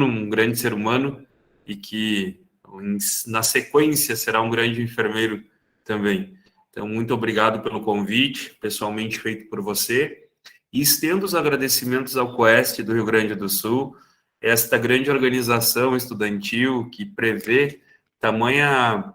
um grande ser humano e que, na sequência, será um grande enfermeiro também. Então, muito obrigado pelo convite, pessoalmente feito por você. E estendo os agradecimentos ao COEST do Rio Grande do Sul, esta grande organização estudantil que prevê tamanha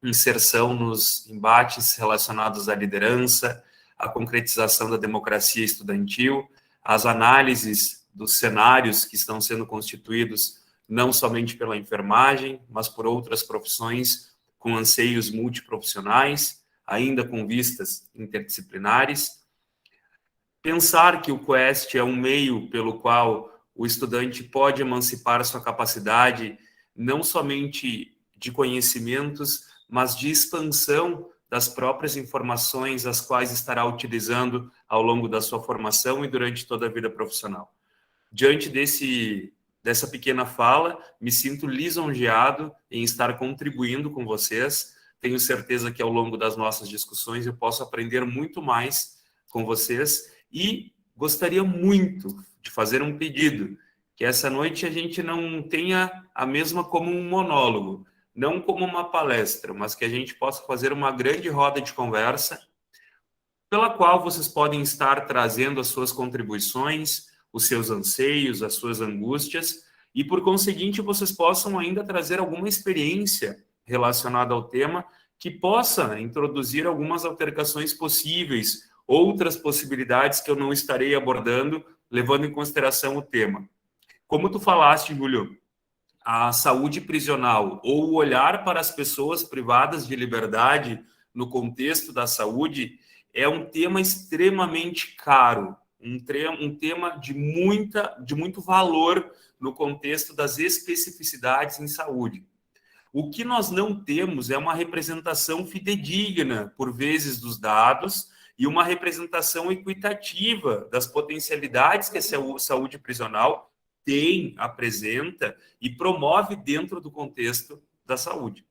inserção nos embates relacionados à liderança, à concretização da democracia estudantil, às análises dos cenários que estão sendo constituídos não somente pela enfermagem, mas por outras profissões com anseios multiprofissionais, ainda com vistas interdisciplinares. Pensar que o COEST é um meio pelo qual o estudante pode emancipar sua capacidade, não somente de conhecimentos, mas de expansão das próprias informações as quais estará utilizando ao longo da sua formação e durante toda a vida profissional. Diante dessa pequena fala, me sinto lisonjeado em estar contribuindo com vocês. Tenho certeza que ao longo das nossas discussões eu posso aprender muito mais com vocês e gostaria muito de fazer um pedido, que essa noite a gente não tenha a mesma como um monólogo, não como uma palestra, mas que a gente possa fazer uma grande roda de conversa, pela qual vocês podem estar trazendo as suas contribuições, os seus anseios, as suas angústias, e por conseguinte vocês possam ainda trazer alguma experiência relacionada ao tema que possa introduzir algumas alterações possíveis, outras possibilidades que eu não estarei abordando, levando em consideração o tema. Como tu falaste, Júlio, a saúde prisional ou o olhar para as pessoas privadas de liberdade no contexto da saúde é um tema extremamente caro, um tema de muito valor no contexto das especificidades em saúde. O que nós não temos é uma representação fidedigna, por vezes, dos dados e uma representação equitativa das potencialidades que a saúde prisional tem, apresenta e promove dentro do contexto da saúde.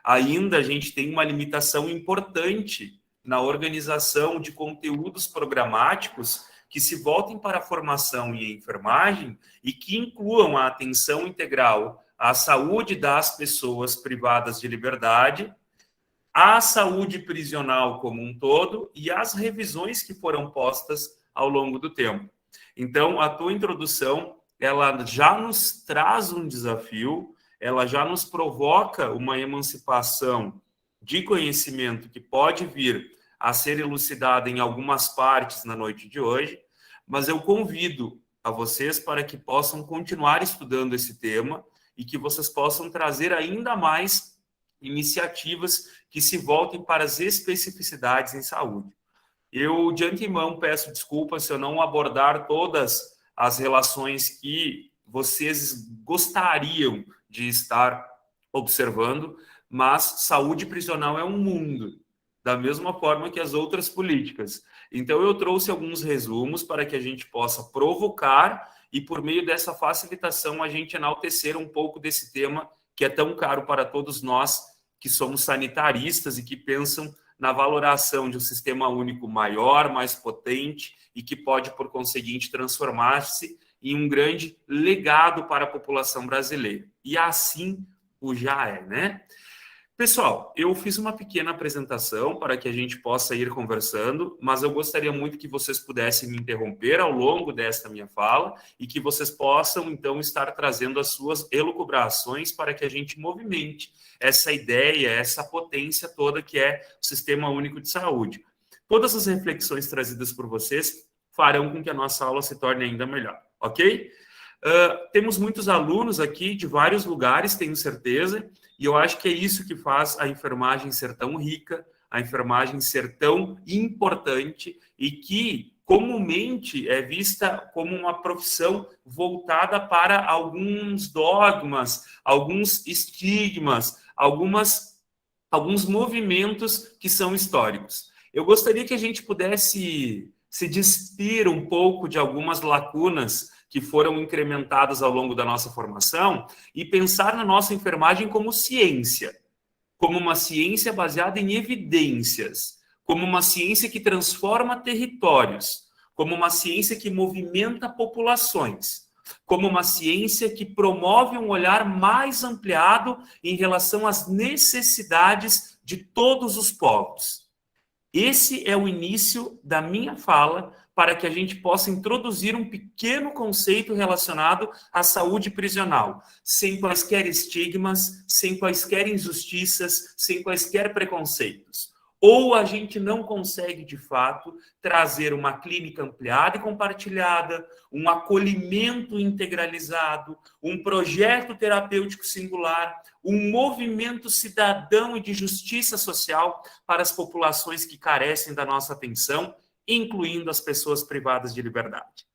Ainda a gente tem uma limitação importante na organização de conteúdos programáticos que se voltem para a formação e a enfermagem e que incluam a atenção integral à saúde das pessoas privadas de liberdade, à saúde prisional como um todo e às revisões que foram postas ao longo do tempo. Então, a tua introdução, ela já nos traz um desafio, ela já nos provoca uma emancipação de conhecimento que pode vir a ser elucidada em algumas partes na noite de hoje, mas eu convido a vocês para que possam continuar estudando esse tema e que vocês possam trazer ainda mais iniciativas que se voltem para as especificidades em saúde. Eu, de antemão, peço desculpas se eu não abordar todas as relações que vocês gostariam de estar observando, mas saúde prisional é um mundo, da mesma forma que as outras políticas. Então, eu trouxe alguns resumos para que a gente possa provocar e, por meio dessa facilitação, a gente enaltecer um pouco desse tema que é tão caro para todos nós que somos sanitaristas e que pensam na valoração de um sistema único maior, mais potente e que pode, por conseguinte, transformar-se em um grande legado para a população brasileira. E assim o já é, né? Pessoal, eu fiz uma pequena apresentação para que a gente possa ir conversando, mas eu gostaria muito que vocês pudessem me interromper ao longo desta minha fala e que vocês possam, então, estar trazendo as suas elucubrações para que a gente movimente essa ideia, essa potência toda que é o Sistema Único de Saúde. Todas as reflexões trazidas por vocês farão com que a nossa aula se torne ainda melhor, ok? Temos muitos alunos aqui de vários lugares, tenho certeza, e eu acho que é isso que faz a enfermagem ser tão rica, a enfermagem ser tão importante e que comumente é vista como uma profissão voltada para alguns dogmas, alguns estigmas, alguns movimentos que são históricos. Eu gostaria que a gente pudesse se despir um pouco de algumas lacunas que foram incrementadas ao longo da nossa formação e pensar na nossa enfermagem como ciência, como uma ciência baseada em evidências, como uma ciência que transforma territórios, como uma ciência que movimenta populações. como uma ciência que promove um olhar mais ampliado em relação às necessidades de todos os povos. Esse é o início da minha fala para que a gente possa introduzir um pequeno conceito relacionado à saúde prisional, sem quaisquer estigmas, sem quaisquer injustiças, sem quaisquer preconceitos. Ou a gente não consegue, de fato, trazer uma clínica ampliada e compartilhada, um acolhimento integralizado, um projeto terapêutico singular, um movimento cidadão e de justiça social para as populações que carecem da nossa atenção, incluindo as pessoas privadas de liberdade.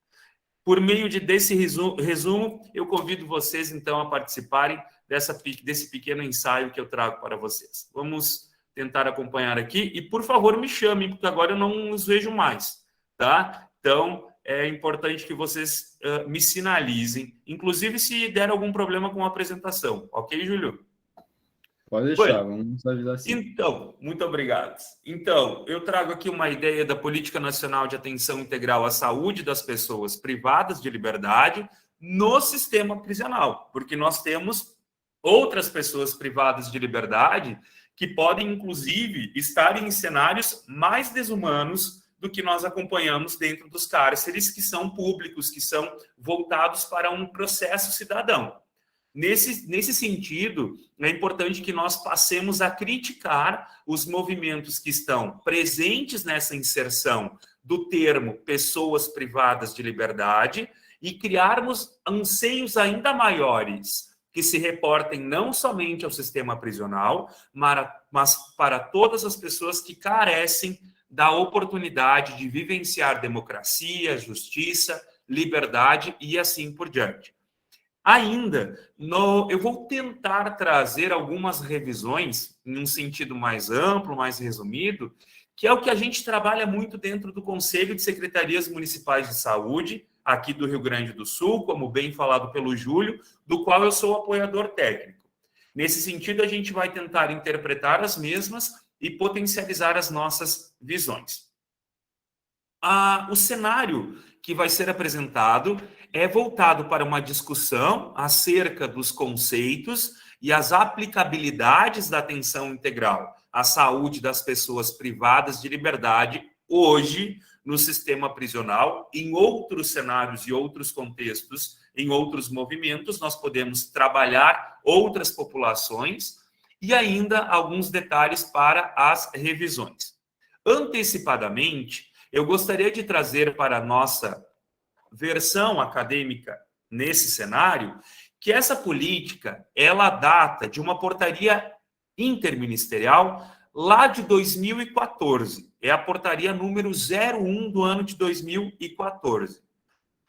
Por meio desse resumo, eu convido vocês, então, a participarem desse pequeno ensaio que eu trago para vocês. Vamos tentar acompanhar aqui e, por favor, me chamem, porque agora eu não os vejo mais, tá? Então, é importante que vocês me sinalizem, inclusive se der algum problema com a apresentação. Ok, Júlio? Pode deixar, vamos avisar sim. Então, muito obrigado. Então, eu trago aqui uma ideia da Política Nacional de Atenção Integral à Saúde das Pessoas Privadas de Liberdade no sistema prisional, porque nós temos outras pessoas privadas de liberdade que podem, inclusive, estar em cenários mais desumanos do que nós acompanhamos dentro dos cárceres, que são públicos, que são voltados para um processo cidadão. Nesse sentido, é importante que nós passemos a criticar os movimentos que estão presentes nessa inserção do termo pessoas privadas de liberdade e criarmos anseios ainda maiores que se reportem não somente ao sistema prisional, mas para todas as pessoas que carecem da oportunidade de vivenciar democracia, justiça, liberdade e assim por diante. Ainda, eu vou tentar trazer algumas revisões em um sentido mais amplo, mais resumido, que é o que a gente trabalha muito dentro do Conselho de Secretarias Municipais de Saúde, aqui do Rio Grande do Sul, como bem falado pelo Júlio, do qual eu sou apoiador técnico. Nesse sentido, a gente vai tentar interpretar as mesmas e potencializar as nossas visões. O cenário que vai ser apresentado é voltado para uma discussão acerca dos conceitos e as aplicabilidades da atenção integral à saúde das pessoas privadas de liberdade hoje no sistema prisional. Em outros cenários e outros contextos, em outros movimentos, nós podemos trabalhar outras populações e ainda alguns detalhes para as revisões. Antecipadamente, eu gostaria de trazer para a nossa versão acadêmica nesse cenário que essa política, ela data de uma portaria interministerial lá de 2014. É a portaria número 01 do ano de 2014.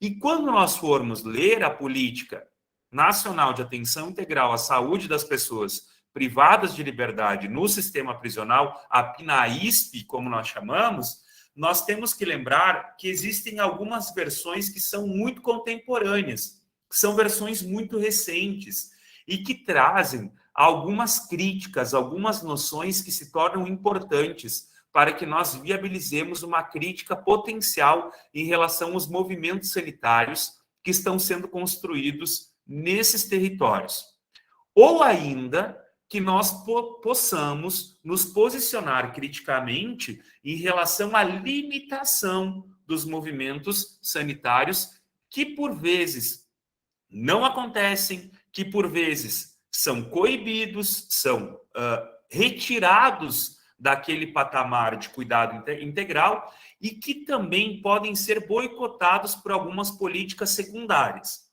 E quando nós formos ler a Política Nacional de Atenção Integral à Saúde das Pessoas Privadas de Liberdade no Sistema Prisional, a PNAISP, como nós chamamos, nós temos que lembrar que existem algumas versões que são muito contemporâneas, que são versões muito recentes e que trazem algumas críticas, algumas noções que se tornam importantes para que nós viabilizemos uma crítica potencial em relação aos movimentos sanitários que estão sendo construídos nesses territórios. Ou ainda que nós possamos nos posicionar criticamente em relação à limitação dos movimentos sanitários que, por vezes, não acontecem, que, por vezes, são coibidos, são retirados daquele patamar de cuidado integral e que também podem ser boicotados por algumas políticas secundárias.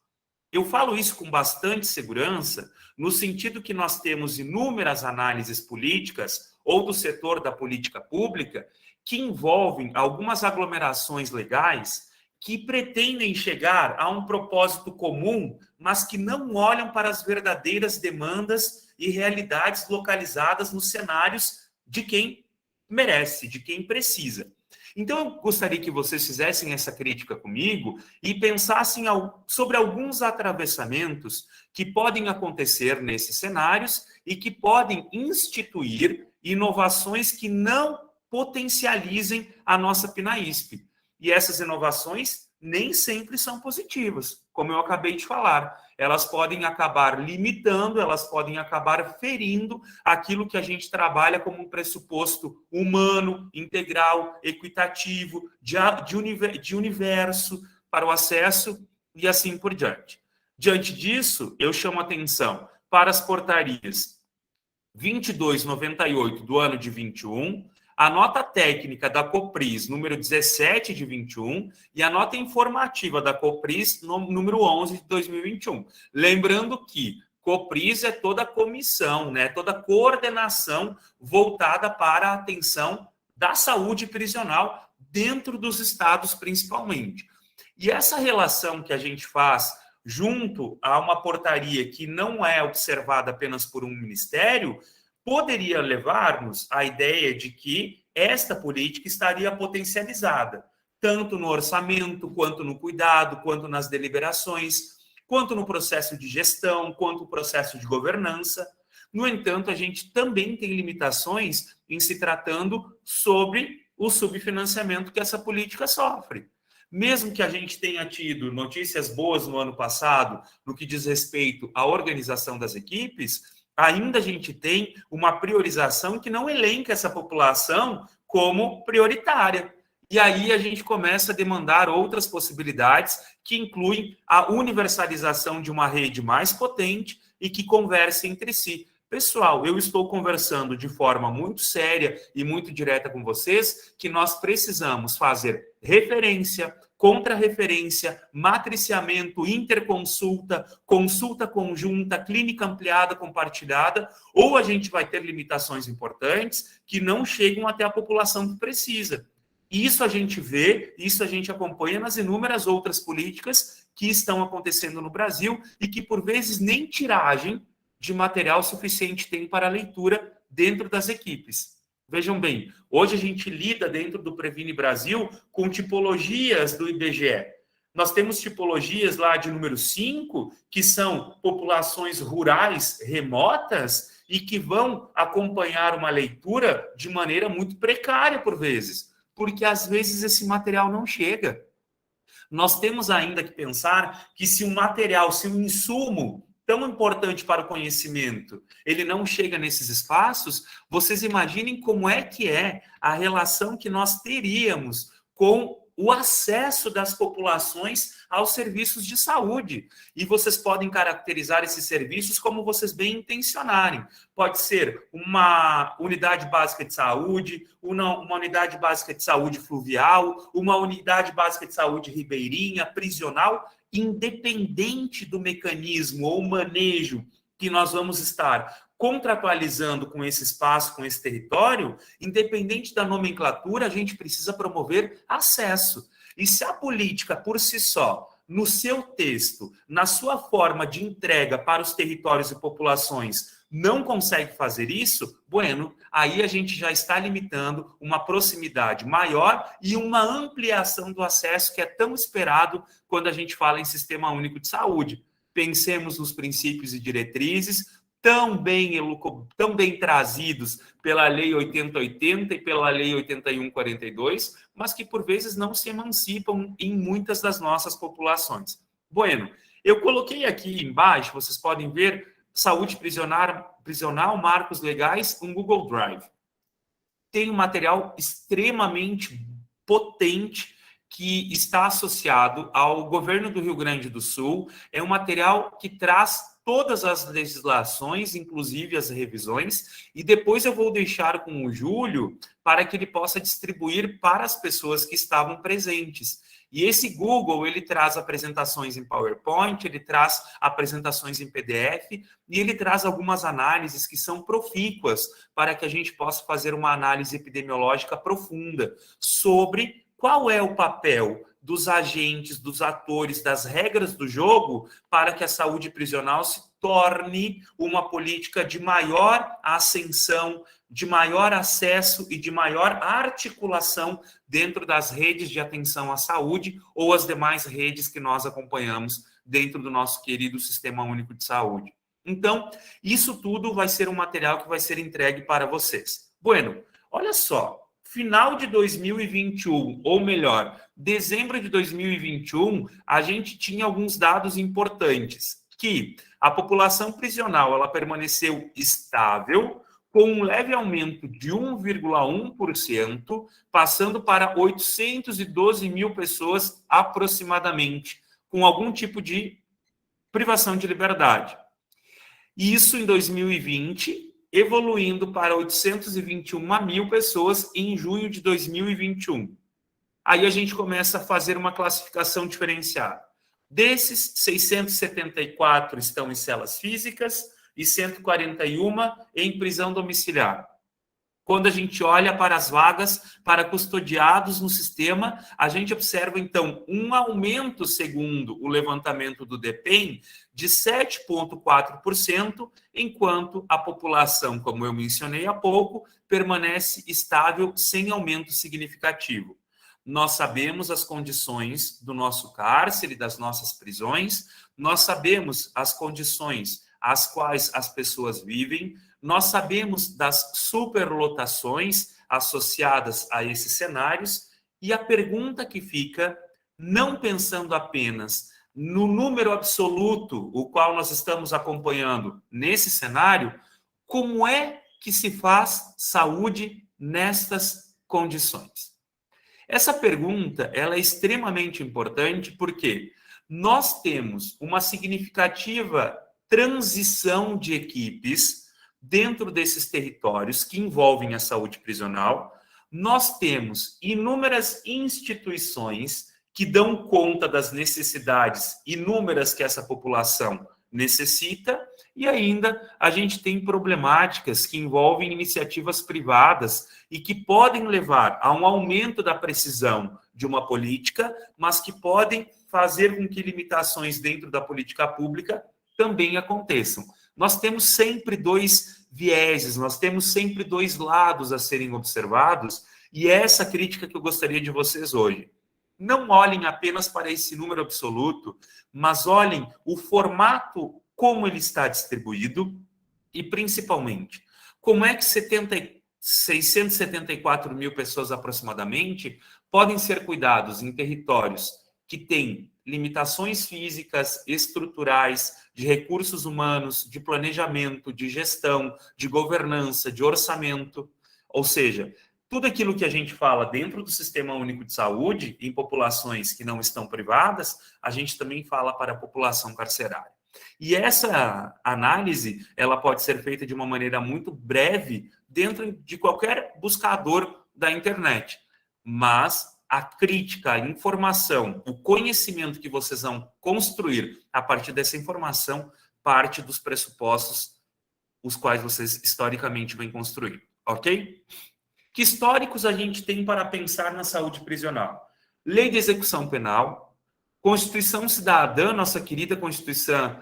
Eu falo isso com bastante segurança, no sentido que nós temos inúmeras análises políticas ou do setor da política pública que envolvem algumas aglomerações legais que pretendem chegar a um propósito comum, mas que não olham para as verdadeiras demandas e realidades localizadas nos cenários de quem merece, de quem precisa. Então, eu gostaria que vocês fizessem essa crítica comigo e pensassem sobre alguns atravessamentos que podem acontecer nesses cenários e que podem instituir inovações que não potencializem a nossa PNAISP. E essas inovações nem sempre são positivas, como eu acabei de falar. Elas podem acabar limitando, elas podem acabar ferindo aquilo que a gente trabalha como um pressuposto humano, integral, equitativo, de universo para o acesso e assim por diante. Diante disso, eu chamo atenção para as portarias 2298 do ano de 21, a nota técnica da Copris, número 17 de 21, e a nota informativa da Copris, número 11 de 2021. Lembrando que Copris é toda a comissão, né, toda a coordenação voltada para a atenção da saúde prisional dentro dos estados, principalmente. E essa relação que a gente faz junto a uma portaria que não é observada apenas por um ministério, poderia levar-nos à ideia de que esta política estaria potencializada, tanto no orçamento, quanto no cuidado, quanto nas deliberações, quanto no processo de gestão, quanto no processo de governança. No entanto, a gente também tem limitações em se tratando sobre o subfinanciamento que essa política sofre. Mesmo que a gente tenha tido notícias boas no ano passado, no que diz respeito à organização das equipes, ainda a gente tem uma priorização que não elenca essa população como prioritária. E aí a gente começa a demandar outras possibilidades que incluem a universalização de uma rede mais potente e que converse entre si. Pessoal, eu estou conversando de forma muito séria e muito direta com vocês que nós precisamos fazer referência, contra-referência, matriciamento, interconsulta, consulta conjunta, clínica ampliada, compartilhada, ou a gente vai ter limitações importantes que não chegam até a população que precisa. Isso a gente vê, isso a gente acompanha nas inúmeras outras políticas que estão acontecendo no Brasil e que, por vezes, nem tiragem de material suficiente tem para leitura dentro das equipes. Vejam bem, hoje a gente lida dentro do Previne Brasil com tipologias do IBGE. Nós temos tipologias lá de número 5, que são populações rurais remotas e que vão acompanhar uma leitura de maneira muito precária por vezes, porque às vezes esse material não chega. Nós temos ainda que pensar que se um material, se um insumo tão importante para o conhecimento, ele não chega nesses espaços, vocês imaginem como é que é a relação que nós teríamos com o acesso das populações aos serviços de saúde. E vocês podem caracterizar esses serviços como vocês bem intencionarem. Pode ser uma unidade básica de saúde, uma unidade básica de saúde fluvial, uma unidade básica de saúde ribeirinha, prisional, independente do mecanismo ou manejo que nós vamos estar contratualizando com esse espaço, com esse território, independente da nomenclatura, a gente precisa promover acesso. E se a política, por si só, no seu texto, na sua forma de entrega para os territórios e populações, não consegue fazer isso, bueno, aí a gente já está limitando uma proximidade maior e uma ampliação do acesso que é tão esperado quando a gente fala em Sistema Único de Saúde. Pensemos nos princípios e diretrizes, tão bem trazidos pela Lei 8080 e pela Lei 8142, mas que por vezes não se emancipam em muitas das nossas populações. Bueno, eu coloquei aqui embaixo, vocês podem ver, saúde prisional, marcos legais, um Google Drive. Tem um material extremamente potente que está associado ao governo do Rio Grande do Sul. É um material que traz todas as legislações, inclusive as revisões, e depois eu vou deixar com o Júlio para que ele possa distribuir para as pessoas que estavam presentes. E esse Google, ele traz apresentações em PowerPoint, ele traz apresentações em PDF, e ele traz algumas análises que são profícuas para que a gente possa fazer uma análise epidemiológica profunda sobre qual é o papel dos agentes, dos atores, das regras do jogo para que a saúde prisional se torne uma política de maior ascensão, de maior acesso e de maior articulação dentro das redes de atenção à saúde ou as demais redes que nós acompanhamos dentro do nosso querido Sistema Único de Saúde. Então, isso tudo vai ser um material que vai ser entregue para vocês. Bueno, olha só, Final de 2021, ou melhor, dezembro de 2021, a gente tinha alguns dados importantes, que a população prisional ela permaneceu estável, com um leve aumento de 1,1%, passando para 812 mil pessoas aproximadamente, com algum tipo de privação de liberdade. Isso em 2020, evoluindo para 821 mil pessoas em junho de 2021. Aí a gente começa a fazer uma classificação diferenciada. Desses, 674 estão em celas físicas e 141 em prisão domiciliar. Quando a gente olha para as vagas para custodiados no sistema, a gente observa, então, um aumento, segundo o levantamento do DEPEN, de 7,4%, enquanto a população, como eu mencionei há pouco, permanece estável sem aumento significativo. Nós sabemos as condições do nosso cárcere, das nossas prisões, nós sabemos as condições às quais as pessoas vivem, nós sabemos das superlotações associadas a esses cenários, e a pergunta que fica, não pensando apenas no número absoluto, o qual nós estamos acompanhando nesse cenário, como é que se faz saúde nestas condições? Essa pergunta ela é extremamente importante porque nós temos uma significativa transição de equipes dentro desses territórios que envolvem a saúde prisional. Nós temos inúmeras instituições que dão conta das necessidades inúmeras que essa população necessita, e ainda a gente tem problemáticas que envolvem iniciativas privadas e que podem levar a um aumento da precisão de uma política, mas que podem fazer com que limitações dentro da política pública também aconteçam. Nós temos sempre dois vieses, nós temos sempre dois lados a serem observados, e é essa crítica que eu gostaria de vocês hoje. Não olhem apenas para esse número absoluto, mas olhem o formato, como ele está distribuído, e principalmente, como é que 674 mil pessoas aproximadamente podem ser cuidados em territórios que têm limitações físicas, estruturais, de recursos humanos, de planejamento, de gestão, de governança, de orçamento, ou seja, tudo aquilo que a gente fala dentro do Sistema Único de Saúde, em populações que não estão privadas, a gente também fala para a população carcerária. E essa análise, ela pode ser feita de uma maneira muito breve dentro de qualquer buscador da internet, mas a crítica, a informação, o conhecimento que vocês vão construir a partir dessa informação parte dos pressupostos os quais vocês historicamente vêm construir, ok? Que históricos a gente tem para pensar na saúde prisional? Lei de Execução Penal, Constituição Cidadã, nossa querida Constituição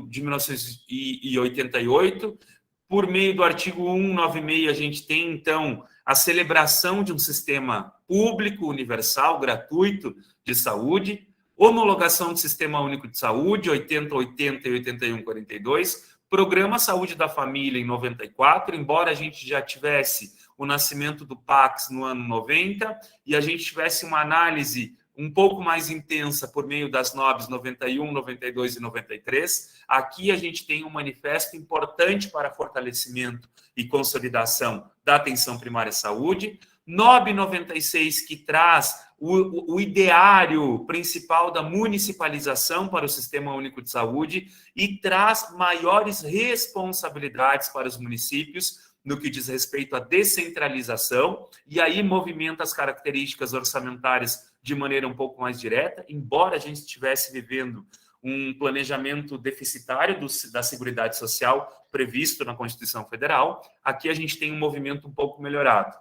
de 1988, por meio do artigo 196, a gente tem, então, a celebração de um sistema público, universal, gratuito de saúde, homologação do Sistema Único de Saúde, 8080 e 8142, Programa Saúde da Família em 94, embora a gente já tivesse o nascimento do PACS no ano 90, e a gente tivesse uma análise um pouco mais intensa por meio das NOBs 91, 92 e 93. Aqui a gente tem um manifesto importante para fortalecimento e consolidação da atenção primária à saúde. NOB 96, que traz o ideário principal da municipalização para o Sistema Único de Saúde e traz maiores responsabilidades para os municípios no que diz respeito à descentralização, e aí movimenta as características orçamentárias de maneira um pouco mais direta, embora a gente estivesse vivendo um planejamento deficitário da Seguridade Social previsto na Constituição Federal, aqui a gente tem um movimento um pouco melhorado.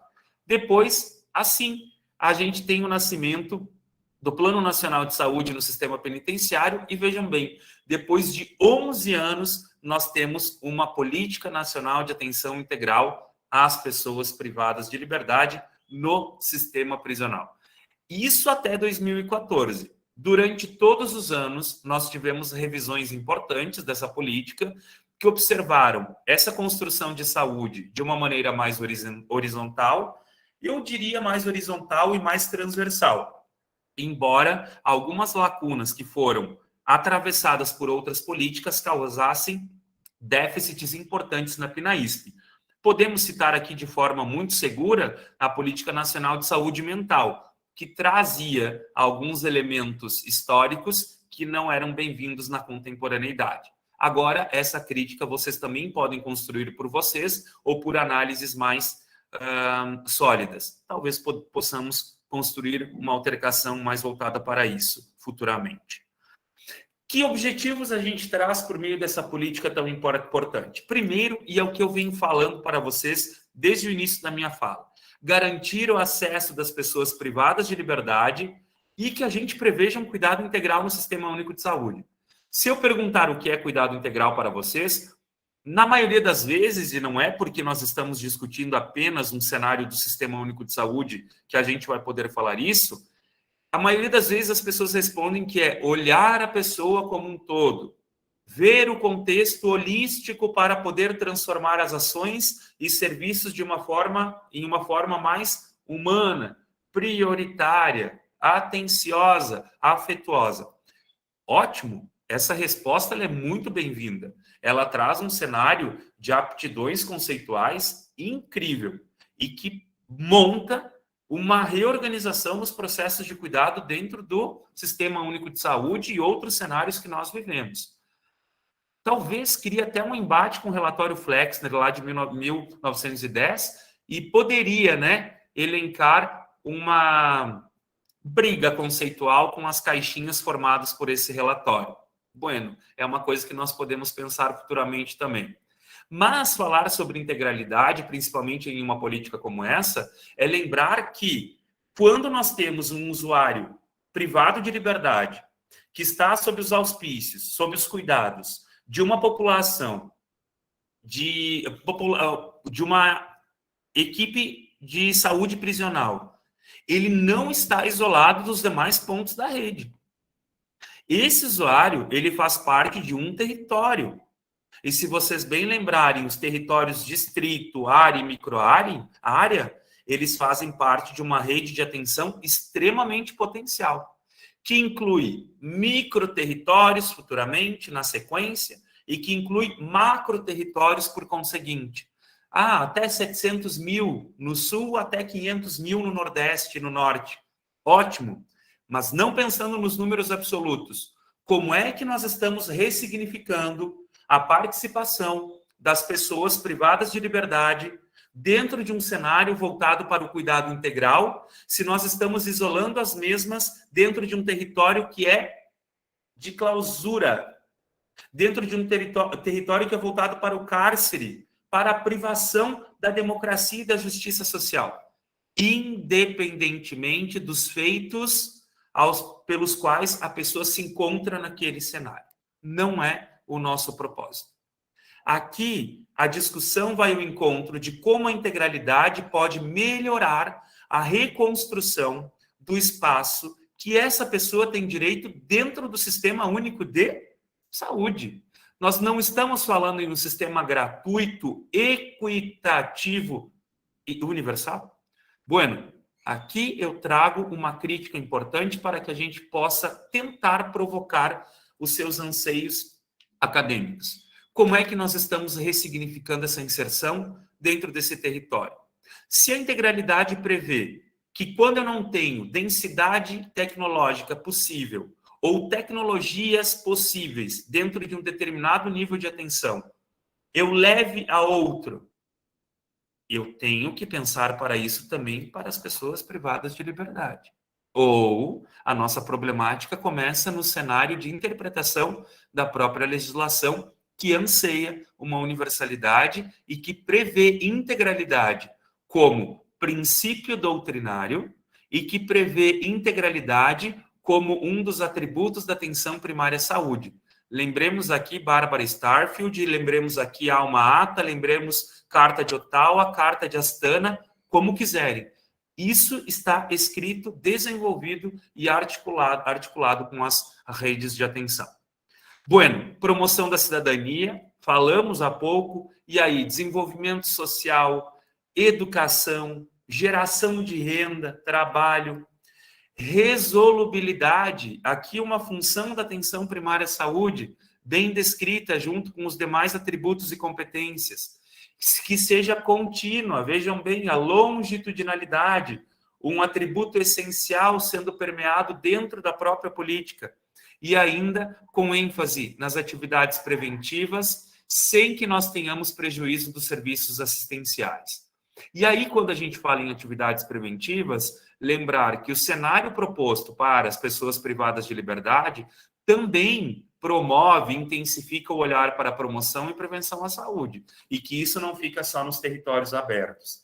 Depois, assim, a gente tem o nascimento do Plano Nacional de Saúde no sistema penitenciário, e vejam bem, depois de 11 anos, nós temos uma política nacional de atenção integral às pessoas privadas de liberdade no sistema prisional. Isso até 2014. Durante todos os anos, nós tivemos revisões importantes dessa política que observaram essa construção de saúde de uma maneira mais horizontal eu diria mais horizontal e mais transversal, embora algumas lacunas que foram atravessadas por outras políticas causassem déficits importantes na PNAESP. Podemos citar aqui de forma muito segura a Política Nacional de Saúde Mental, que trazia alguns elementos históricos que não eram bem-vindos na contemporaneidade. Agora, essa crítica vocês também podem construir por vocês ou por análises mais sólidas. Talvez possamos construir uma alteração mais voltada para isso futuramente. Que objetivos a gente traz por meio dessa política tão importante? Primeiro, e é o que eu venho falando para vocês desde o início da minha fala, garantir o acesso das pessoas privadas de liberdade e que a gente preveja um cuidado integral no Sistema Único de Saúde. Se eu perguntar o que é cuidado integral para vocês, na maioria das vezes, e não é porque nós estamos discutindo apenas um cenário do Sistema Único de Saúde que a gente vai poder falar isso, a maioria das vezes as pessoas respondem que é olhar a pessoa como um todo, ver o contexto holístico para poder transformar as ações e serviços em uma forma mais humana, prioritária, atenciosa, afetuosa. Ótimo, essa resposta ela é muito bem-vinda. Ela traz um cenário de aptidões conceituais incrível e que monta uma reorganização nos processos de cuidado dentro do Sistema Único de Saúde e outros cenários que nós vivemos. Talvez crie até um embate com o relatório Flexner, lá de 1910, e poderia, elencar uma briga conceitual com as caixinhas formadas por esse relatório. Bueno, é uma coisa que nós podemos pensar futuramente também. Mas falar sobre integralidade, principalmente em uma política como essa, é lembrar que quando nós temos um usuário privado de liberdade, que está sob os auspícios, sob os cuidados de uma população, de uma equipe de saúde prisional, ele não está isolado dos demais pontos da rede. Esse usuário, ele faz parte de um território. E se vocês bem lembrarem, os territórios distrito, área e microárea, eles fazem parte de uma rede de atenção extremamente potencial, que inclui microterritórios futuramente, na sequência, e que inclui macroterritórios por conseguinte. Até 700 mil no sul, até 500 mil no nordeste e no norte. Ótimo, mas não pensando nos números absolutos. Como é que nós estamos ressignificando a participação das pessoas privadas de liberdade dentro de um cenário voltado para o cuidado integral, se nós estamos isolando as mesmas dentro de um território que é de clausura, dentro de um território que é voltado para o cárcere, para a privação da democracia e da justiça social, independentemente dos feitos pelos quais a pessoa se encontra naquele cenário. Não é o nosso propósito. Aqui, a discussão vai ao encontro de como a integralidade pode melhorar a reconstrução do espaço que essa pessoa tem direito dentro do Sistema Único de Saúde. Nós não estamos falando em um sistema gratuito, equitativo e universal? Bueno, aqui eu trago uma crítica importante para que a gente possa tentar provocar os seus anseios acadêmicos. Como é que nós estamos ressignificando essa inserção dentro desse território? Se a integralidade prevê que quando eu não tenho densidade tecnológica possível ou tecnologias possíveis dentro de um determinado nível de atenção, eu leve a outro, eu tenho que pensar para isso também para as pessoas privadas de liberdade. Ou a nossa problemática começa no cenário de interpretação da própria legislação que anseia uma universalidade e que prevê integralidade como princípio doutrinário e que prevê integralidade como um dos atributos da atenção primária à saúde. Lembremos aqui Barbara Starfield, lembremos aqui Alma Ata, lembremos Carta de Ottawa, Carta de Astana, como quiserem. Isso está escrito, desenvolvido e articulado com as redes de atenção. Bueno, promoção da cidadania, falamos há pouco, e aí, desenvolvimento social, educação, geração de renda, trabalho, resolubilidade, aqui uma função da atenção primária à saúde, bem descrita junto com os demais atributos e competências, que seja contínua, vejam bem, a longitudinalidade, um atributo essencial sendo permeado dentro da própria política, e ainda com ênfase nas atividades preventivas, sem que nós tenhamos prejuízo dos serviços assistenciais. E aí, quando a gente fala em atividades preventivas, lembrar que o cenário proposto para as pessoas privadas de liberdade também promove, intensifica o olhar para a promoção e prevenção à saúde, e que isso não fica só nos territórios abertos.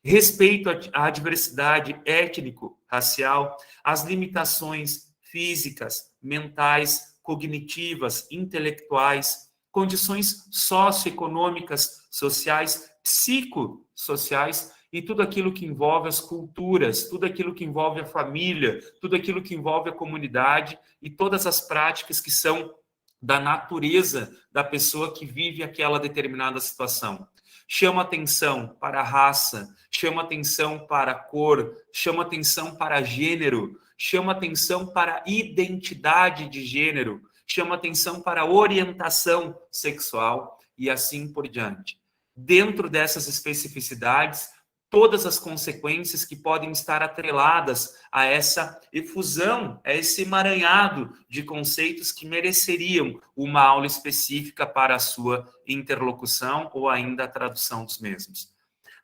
Respeito à diversidade étnico-racial, às limitações físicas, mentais, cognitivas, intelectuais, condições socioeconômicas, sociais, psicossociais e tudo aquilo que envolve as culturas, tudo aquilo que envolve a família, tudo aquilo que envolve a comunidade e todas as práticas que são da natureza da pessoa que vive aquela determinada situação. Chama atenção para a raça, chama atenção para a cor, chama atenção para gênero, chama atenção para a identidade de gênero, chama atenção para a orientação sexual e assim por diante. Dentro dessas especificidades, todas as consequências que podem estar atreladas a essa efusão, a esse emaranhado de conceitos que mereceriam uma aula específica para a sua interlocução ou ainda a tradução dos mesmos.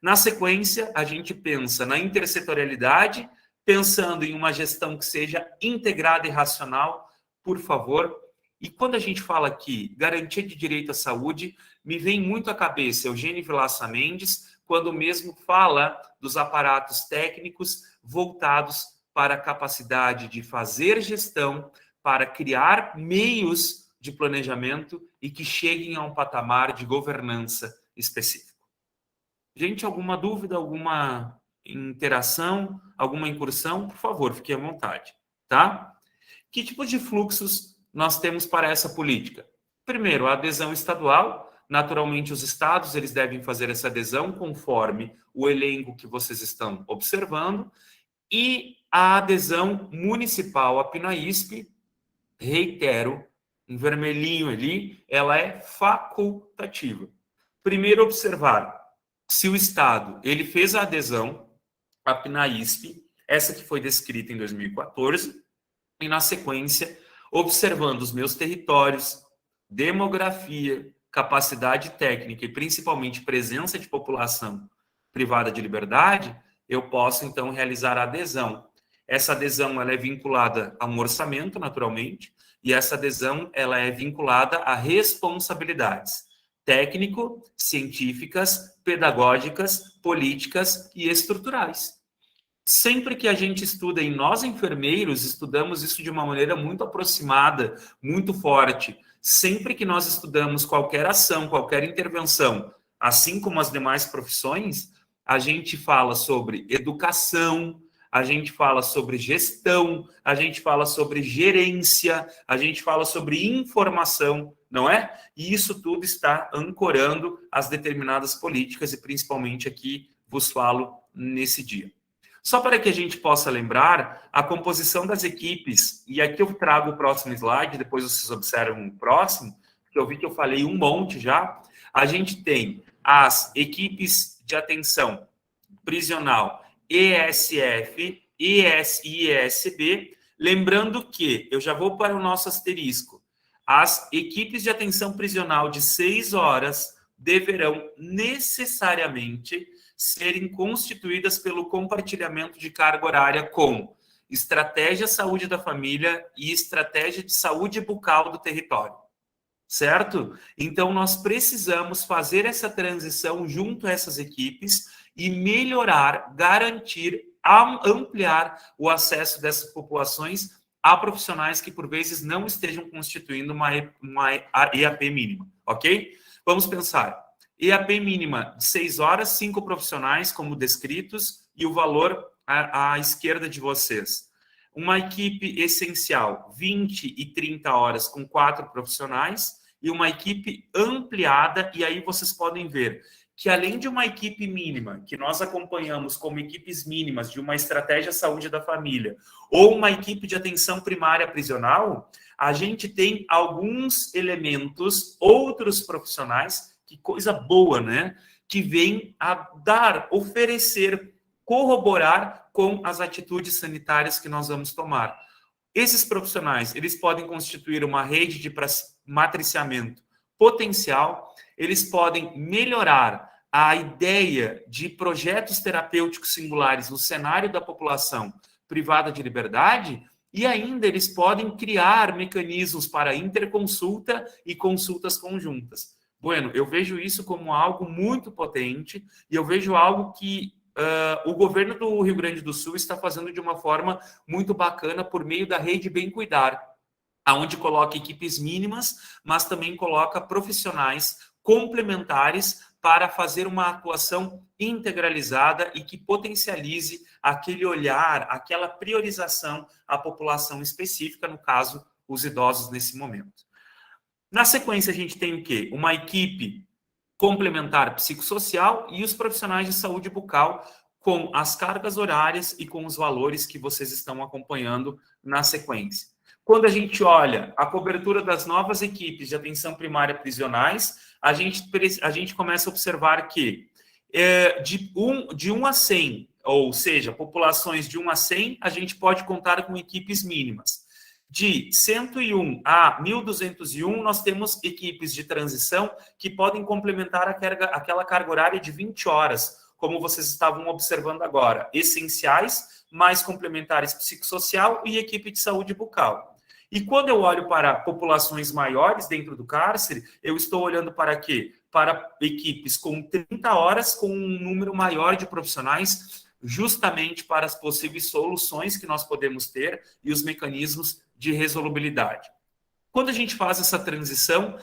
Na sequência, a gente pensa na intersetorialidade, pensando em uma gestão que seja integrada e racional, por favor. E quando a gente fala aqui, garantia de direito à saúde, me vem muito à cabeça Eugênio Vilaça Mendes, quando mesmo fala dos aparatos técnicos voltados para a capacidade de fazer gestão, para criar meios de planejamento e que cheguem a um patamar de governança específico. Gente, alguma dúvida, alguma interação, alguma incursão? Por favor, fique à vontade, tá? Que tipo de fluxos nós temos para essa política? Primeiro, a adesão estadual. Naturalmente, os estados eles devem fazer essa adesão conforme o elenco que vocês estão observando. E a adesão municipal, a PNAESP, reitero, em vermelhinho ali, ela é facultativa. Primeiro, observar se o estado ele fez a adesão à PNAESP, essa que foi descrita em 2014, e na sequência, observando os meus territórios, demografia, capacidade técnica e principalmente presença de população privada de liberdade, eu posso então realizar a adesão. Essa adesão ela é vinculada a um orçamento, naturalmente, e essa adesão ela é vinculada a responsabilidades técnico, científicas, pedagógicas, políticas e estruturais. Sempre que a gente estuda, e nós enfermeiros estudamos isso de uma maneira muito aproximada, muito forte. Sempre que nós estudamos qualquer ação, qualquer intervenção, assim como as demais profissões, a gente fala sobre educação, a gente fala sobre gestão, a gente fala sobre gerência, a gente fala sobre informação, não é? E isso tudo está ancorando as determinadas políticas e principalmente aqui vos falo nesse dia. Só para que a gente possa lembrar, a composição das equipes, e aqui eu trago o próximo slide, depois vocês observam o próximo, que eu vi que eu falei um monte já. A gente tem as equipes de atenção prisional ESF, ES e ESB, lembrando que, eu já vou para o nosso asterisco, as equipes de atenção prisional de 6 horas deverão necessariamente serem constituídas pelo compartilhamento de carga horária com estratégia saúde da família e estratégia de saúde bucal do território, certo? Então, nós precisamos fazer essa transição junto a essas equipes e melhorar, garantir, ampliar o acesso dessas populações a profissionais que, por vezes, não estejam constituindo uma EAP mínima, ok? Vamos pensar. EAP mínima de 6 horas, 5 profissionais, como descritos, e o valor à esquerda de vocês. Uma equipe essencial, 20 e 30 horas, com 4 profissionais, e uma equipe ampliada, e aí vocês podem ver que além de uma equipe mínima, que nós acompanhamos como equipes mínimas de uma estratégia saúde da família, ou uma equipe de atenção primária prisional, a gente tem alguns elementos, outros profissionais, que coisa boa, né? Que vêm a dar, oferecer, corroborar com as atitudes sanitárias que nós vamos tomar. Esses profissionais, eles podem constituir uma rede de matriciamento potencial, eles podem melhorar a ideia de projetos terapêuticos singulares no cenário da população privada de liberdade e ainda eles podem criar mecanismos para interconsulta e consultas conjuntas. Bueno, eu vejo isso como algo muito potente e eu vejo algo que o governo do Rio Grande do Sul está fazendo de uma forma muito bacana por meio da rede Bem Cuidar, onde coloca equipes mínimas, mas também coloca profissionais complementares para fazer uma atuação integralizada e que potencialize aquele olhar, aquela priorização à população específica, no caso, os idosos nesse momento. Na sequência, a gente tem o quê? Uma equipe complementar psicossocial e os profissionais de saúde bucal com as cargas horárias e com os valores que vocês estão acompanhando na sequência. Quando a gente olha a cobertura das novas equipes de atenção primária prisionais, a gente começa a observar que de 1 a 100, ou seja, populações de 1 a 100, a gente pode contar com equipes mínimas. De 101 a 1.201, nós temos equipes de transição que podem complementar aquela carga horária de 20 horas, como vocês estavam observando agora. Essenciais, mais complementares psicossocial e equipe de saúde bucal. E quando eu olho para populações maiores dentro do cárcere, eu estou olhando para quê? Para equipes com 30 horas, com um número maior de profissionais, justamente para as possíveis soluções que nós podemos ter e os mecanismos de resolubilidade. Quando a gente faz essa transição,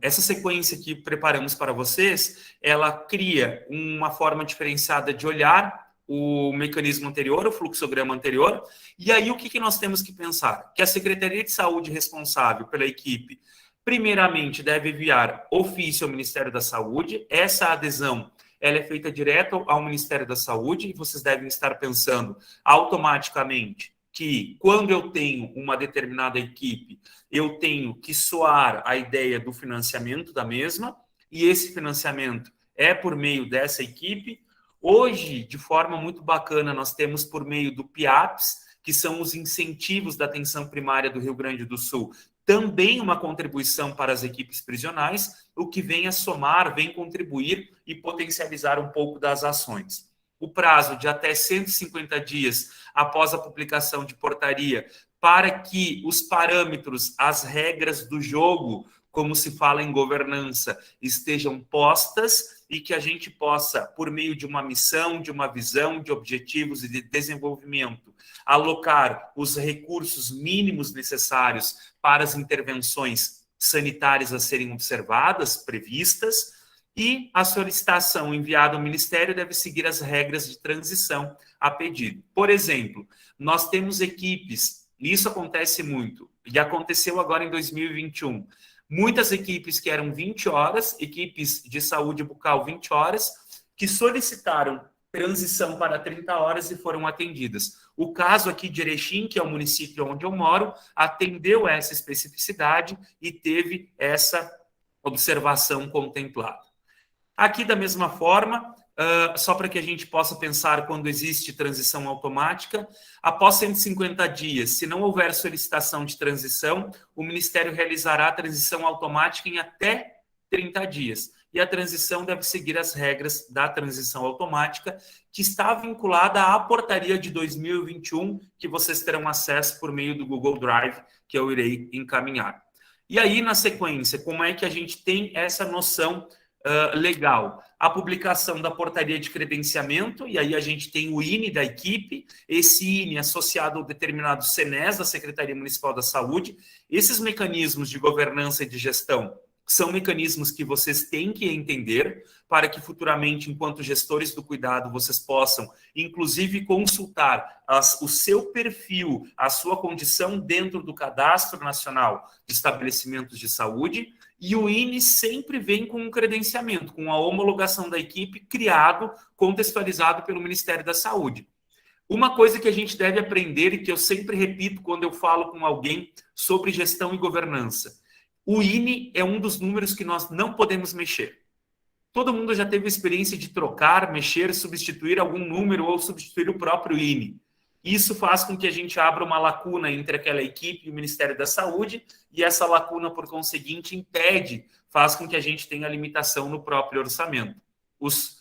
essa sequência que preparamos para vocês, ela cria uma forma diferenciada de olhar o mecanismo anterior, o fluxograma anterior, e aí o que nós temos que pensar? Que a Secretaria de Saúde responsável pela equipe, primeiramente, deve enviar ofício ao Ministério da Saúde. Essa adesão ela é feita direto ao Ministério da Saúde e vocês devem estar pensando automaticamente que quando eu tenho uma determinada equipe, eu tenho que soar a ideia do financiamento da mesma e esse financiamento é por meio dessa equipe. Hoje, de forma muito bacana, nós temos por meio do PIAPS, que são os incentivos da atenção primária do Rio Grande do Sul, também uma contribuição para as equipes prisionais, o que vem a somar, vem contribuir e potencializar um pouco das ações. O prazo de até 150 dias após a publicação de portaria para que os parâmetros, as regras do jogo, como se fala em governança, estejam postas e que a gente possa, por meio de uma missão, de uma visão, de objetivos e de desenvolvimento, alocar os recursos mínimos necessários para as intervenções sanitárias a serem observadas, previstas, e a solicitação enviada ao Ministério deve seguir as regras de transição a pedido. Por exemplo, nós temos equipes, e isso acontece muito, e aconteceu agora em 2021, muitas equipes que eram 20 horas, equipes de saúde bucal 20 horas, que solicitaram transição para 30 horas e foram atendidas. O caso aqui de Erechim, que é o município onde eu moro, atendeu essa especificidade e teve essa observação contemplada. Aqui, da mesma forma, só para que a gente possa pensar quando existe transição automática, após 150 dias, se não houver solicitação de transição, o Ministério realizará a transição automática em até 30 dias. E a transição deve seguir as regras da transição automática, que está vinculada à portaria de 2021, que vocês terão acesso por meio do Google Drive, que eu irei encaminhar. E aí, na sequência, como é que a gente tem essa noção legal? A publicação da portaria de credenciamento, e aí a gente tem o INE da equipe, esse INE associado ao determinado CNES da Secretaria Municipal da Saúde. Esses mecanismos de governança e de gestão são mecanismos que vocês têm que entender para que futuramente, enquanto gestores do cuidado, vocês possam, inclusive, consultar o seu perfil, a sua condição dentro do Cadastro Nacional de Estabelecimentos de Saúde, e o INE sempre vem com um credenciamento, com a homologação da equipe criado, contextualizado pelo Ministério da Saúde. Uma coisa que a gente deve aprender e que eu sempre repito quando eu falo com alguém sobre gestão e governança: o INE é um dos números que nós não podemos mexer. Todo mundo já teve a experiência de trocar, mexer, substituir algum número ou substituir o próprio INE. Isso faz com que a gente abra uma lacuna entre aquela equipe e o Ministério da Saúde, e essa lacuna, por conseguinte, faz com que a gente tenha limitação no próprio orçamento. Os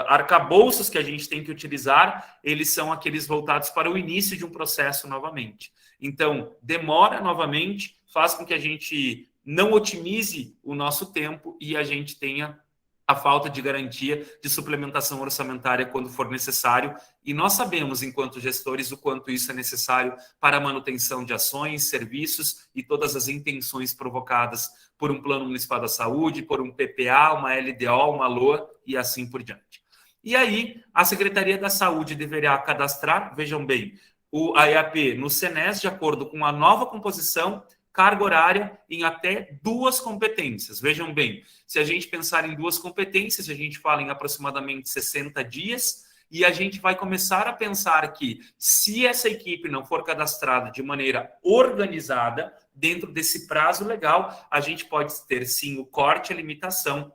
arcabouços que a gente tem que utilizar, eles são aqueles voltados para o início de um processo novamente. Então, demora novamente, faz com que a gente não otimize o nosso tempo e a gente tenha a falta de garantia de suplementação orçamentária quando for necessário. E nós sabemos, enquanto gestores, o quanto isso é necessário para a manutenção de ações, serviços e todas as intenções provocadas por um Plano Municipal da Saúde, por um PPA, uma LDO, uma LOA e assim por diante. E aí, a Secretaria da Saúde deverá cadastrar, vejam bem, a EAP no SENES, de acordo com a nova composição, carga horária em até 2 competências. Vejam bem, se a gente pensar em 2 competências, a gente fala em aproximadamente 60 dias, e a gente vai começar a pensar que, se essa equipe não for cadastrada de maneira organizada, dentro desse prazo legal, a gente pode ter, sim, o corte e a limitação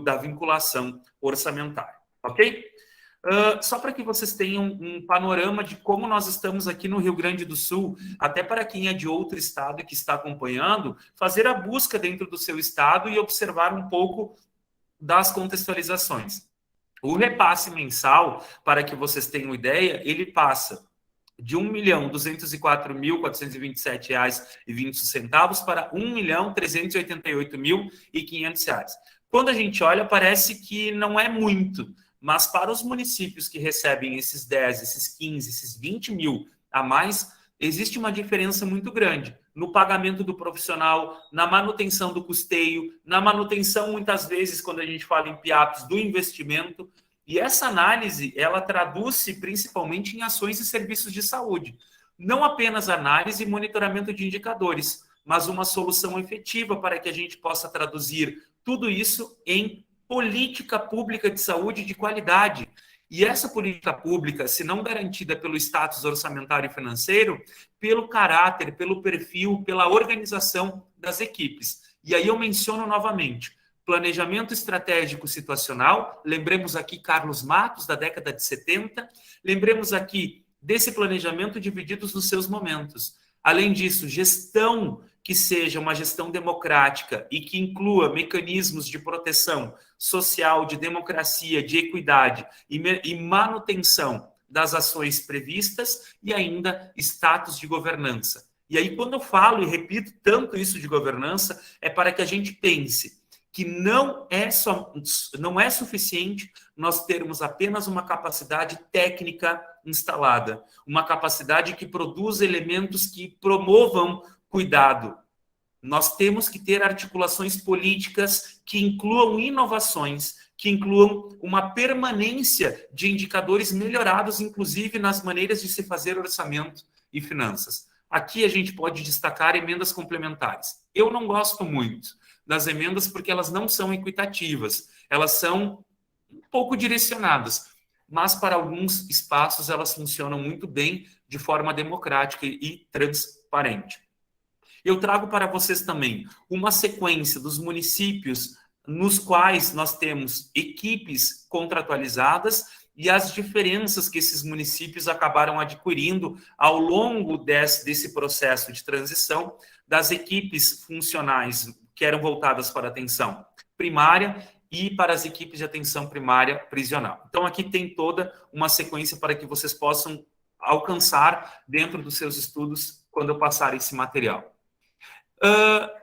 da vinculação orçamentária. Ok? Só para que vocês tenham um panorama de como nós estamos aqui no Rio Grande do Sul, até para quem é de outro estado e que está acompanhando, fazer a busca dentro do seu estado e observar um pouco das contextualizações. O repasse mensal, para que vocês tenham ideia, ele passa de R$ 1.204.427,20 para R$ 1.388.500. Quando a gente olha, parece que não é muito, mas para os municípios que recebem esses 10, esses 15, esses 20 mil a mais, existe uma diferença muito grande no pagamento do profissional, na manutenção do custeio, na manutenção, muitas vezes, quando a gente fala em PIAPs, do investimento. E essa análise, ela traduz-se principalmente em ações e serviços de saúde. Não apenas análise e monitoramento de indicadores, mas uma solução efetiva para que a gente possa traduzir tudo isso em política pública de saúde de qualidade. E essa política pública, se não garantida pelo status orçamentário e financeiro, pelo caráter, pelo perfil, pela organização das equipes. E aí eu menciono novamente, planejamento estratégico situacional, lembremos aqui Carlos Matos, da década de 70, lembremos aqui desse planejamento divididos nos seus momentos. Além disso, gestão que seja uma gestão democrática e que inclua mecanismos de proteção social, de democracia, de equidade e manutenção das ações previstas e ainda status de governança. E aí, quando eu falo e repito tanto isso de governança, é para que a gente pense que não é suficiente nós termos apenas uma capacidade técnica instalada, uma capacidade que produza elementos que promovam cuidado. Nós temos que ter articulações políticas que incluam inovações, que incluam uma permanência de indicadores melhorados, inclusive nas maneiras de se fazer orçamento e finanças. Aqui a gente pode destacar emendas complementares. Eu não gosto muito das emendas porque elas não são equitativas, elas são um pouco direcionadas, mas para alguns espaços elas funcionam muito bem de forma democrática e transparente. Eu trago para vocês também uma sequência dos municípios nos quais nós temos equipes contratualizadas e as diferenças que esses municípios acabaram adquirindo ao longo desse processo de transição das equipes funcionais que eram voltadas para a atenção primária e para as equipes de atenção primária prisional. Então, aqui tem toda uma sequência para que vocês possam alcançar dentro dos seus estudos quando eu passar esse material.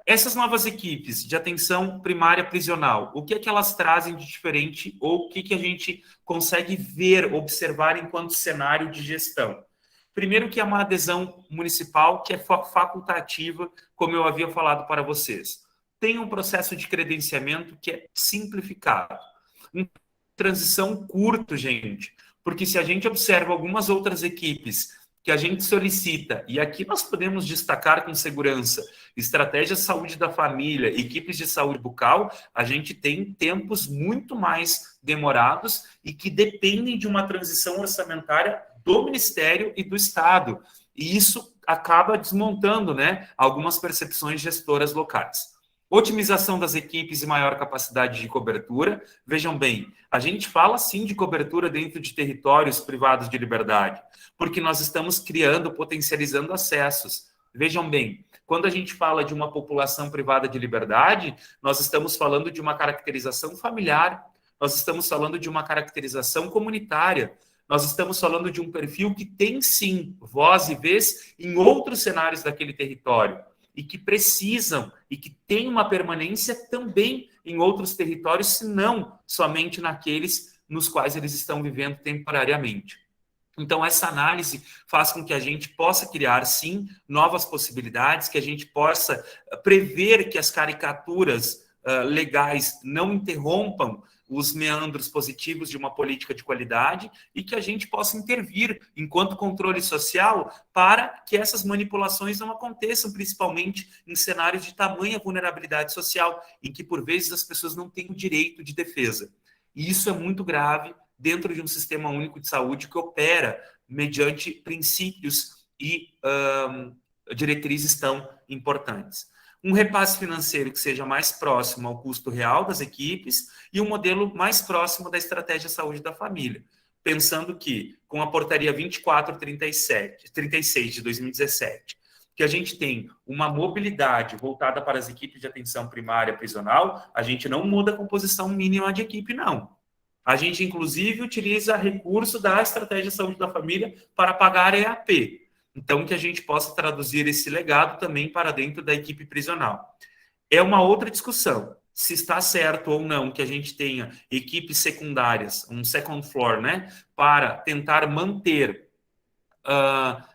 Essas novas equipes de atenção primária prisional, o que é que elas trazem de diferente ou o que a gente consegue ver, observar enquanto cenário de gestão? Primeiro que é uma adesão municipal que é facultativa, como eu havia falado para vocês. tem um processo de credenciamento que é simplificado. Uma transição curto, gente, porque se a gente observa algumas outras equipes que a gente solicita, e aqui nós podemos destacar com segurança, estratégia de saúde da família, equipes de saúde bucal, a gente tem tempos muito mais demorados e que dependem de uma transição orçamentária do Ministério e do Estado. E isso acaba desmontando, né, algumas percepções gestoras locais. Otimização das equipes e maior capacidade de cobertura. Vejam bem, a gente fala sim de cobertura dentro de territórios privados de liberdade, porque nós estamos criando, potencializando acessos. Vejam bem, quando a gente fala de uma população privada de liberdade, nós estamos falando de uma caracterização familiar, nós estamos falando de uma caracterização comunitária, nós estamos falando de um perfil que tem sim voz e vez em outros cenários daquele território, e que precisam e que têm uma permanência também em outros territórios, se não somente naqueles nos quais eles estão vivendo temporariamente. Então, essa análise faz com que a gente possa criar, sim, novas possibilidades, que a gente possa prever que as caricaturas legais não interrompam os meandros positivos de uma política de qualidade e que a gente possa intervir enquanto controle social para que essas manipulações não aconteçam, principalmente em cenários de tamanha vulnerabilidade social, em que, por vezes, as pessoas não têm o direito de defesa. E isso é muito grave dentro de um sistema único de saúde que opera mediante princípios e diretrizes tão importantes. Um repasse financeiro que seja mais próximo ao custo real das equipes e um modelo mais próximo da estratégia de saúde da família. Pensando que, com a portaria 2436 de 2017, que a gente tem uma mobilidade voltada para as equipes de atenção primária prisional, a gente não muda a composição mínima de equipe, não. A gente, inclusive, utiliza recurso da estratégia de saúde da família para pagar a EAP. Então, que a gente possa traduzir esse legado também para dentro da equipe prisional. É uma outra discussão, se está certo ou não que a gente tenha equipes secundárias, um second floor, né, para tentar manter a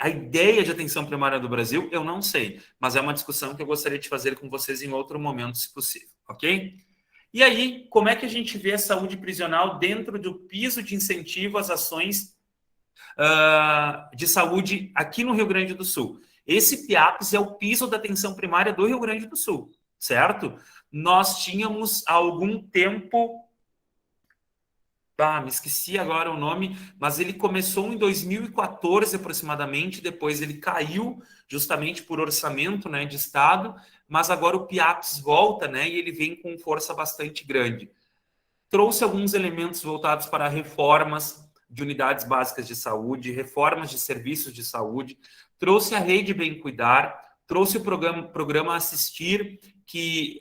ideia de atenção primária do Brasil, eu não sei, mas é uma discussão que eu gostaria de fazer com vocês em outro momento, se possível, ok? E aí, como é que a gente vê a saúde prisional dentro do piso de incentivo às ações de saúde aqui no Rio Grande do Sul? Esse PIAPS é o piso da atenção primária do Rio Grande do Sul, certo? Nós tínhamos há algum tempo... me esqueci agora o nome, mas ele começou em 2014 aproximadamente, depois ele caiu justamente por orçamento, né, de Estado, mas agora o PIAPS volta, né, e ele vem com força bastante grande. Trouxe alguns elementos voltados para reformas de unidades básicas de saúde, reformas de serviços de saúde, trouxe a Rede Bem Cuidar, trouxe o programa Assistir, que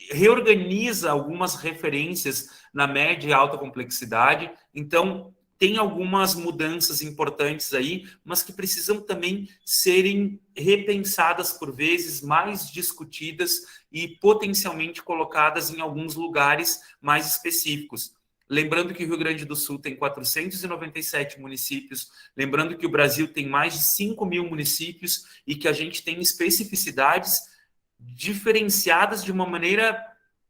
reorganiza algumas referências na média e alta complexidade. Então, tem algumas mudanças importantes aí, mas que precisam também serem repensadas por vezes, mais discutidas e potencialmente colocadas em alguns lugares mais específicos. Lembrando que o Rio Grande do Sul tem 497 municípios, lembrando que o Brasil tem mais de 5.000 municípios e que a gente tem especificidades diferenciadas de uma maneira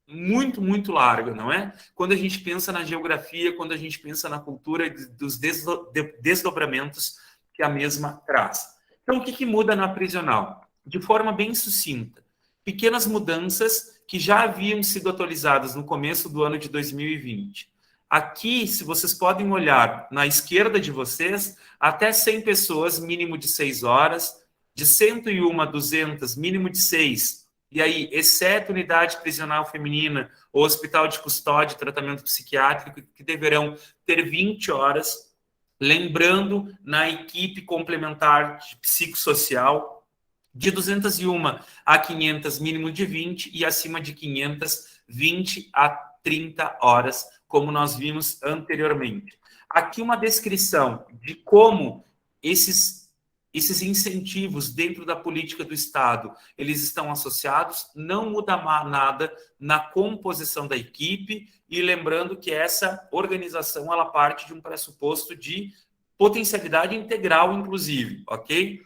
muito, muito larga, não é? Quando a gente pensa na geografia, quando a gente pensa na cultura dos desdobramentos que a mesma traz. Então, o que muda na prisional? De forma bem sucinta, pequenas mudanças que já haviam sido atualizadas no começo do ano de 2020. Aqui, se vocês podem olhar na esquerda de vocês, até 100 pessoas, mínimo de 6 horas, de 101 a 200, mínimo de 6. E aí, exceto unidade prisional feminina ou hospital de custódia e tratamento psiquiátrico, que deverão ter 20 horas, lembrando na equipe complementar de psicossocial, de 201 a 500, mínimo de 20, e acima de 500, 20 a 30 horas, como nós vimos anteriormente. Aqui uma descrição de como esses incentivos dentro da política do Estado, eles estão associados, não muda nada na composição da equipe, e lembrando que essa organização, ela parte de um pressuposto de potencialidade integral, inclusive, ok?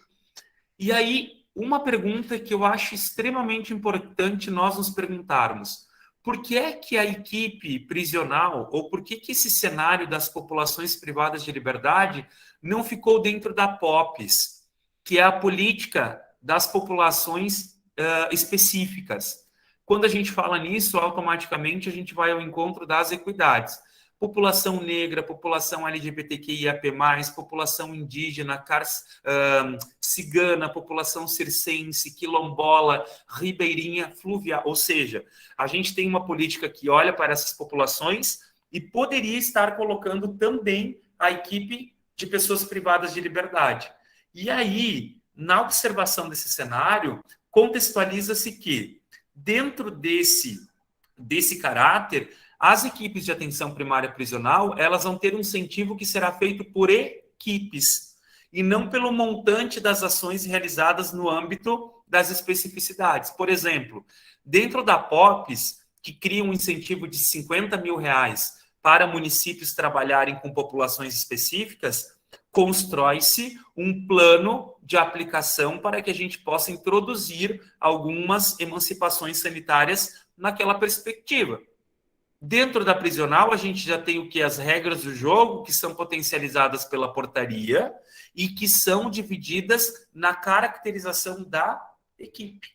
E aí, uma pergunta que eu acho extremamente importante nós nos perguntarmos. Por que é que a equipe prisional, ou por que esse cenário das populações privadas de liberdade não ficou dentro da POPs, que é a política das populações específicas? Quando a gente fala nisso, automaticamente a gente vai ao encontro das equidades. População negra, população LGBTQIAP+, população indígena, cigana, população circense, quilombola, ribeirinha, fluvial. Ou seja, a gente tem uma política que olha para essas populações e poderia estar colocando também a equipe de pessoas privadas de liberdade. E aí, na observação desse cenário, contextualiza-se que, dentro desse caráter, as equipes de atenção primária prisional, elas vão ter um incentivo que será feito por equipes, e não pelo montante das ações realizadas no âmbito das especificidades. Por exemplo, dentro da POPs, que cria um incentivo de R$50 mil para municípios trabalharem com populações específicas, constrói-se um plano de aplicação para que a gente possa introduzir algumas emancipações sanitárias naquela perspectiva. Dentro da prisional, a gente já tem o que? As regras do jogo, que são potencializadas pela portaria e que são divididas na caracterização da equipe.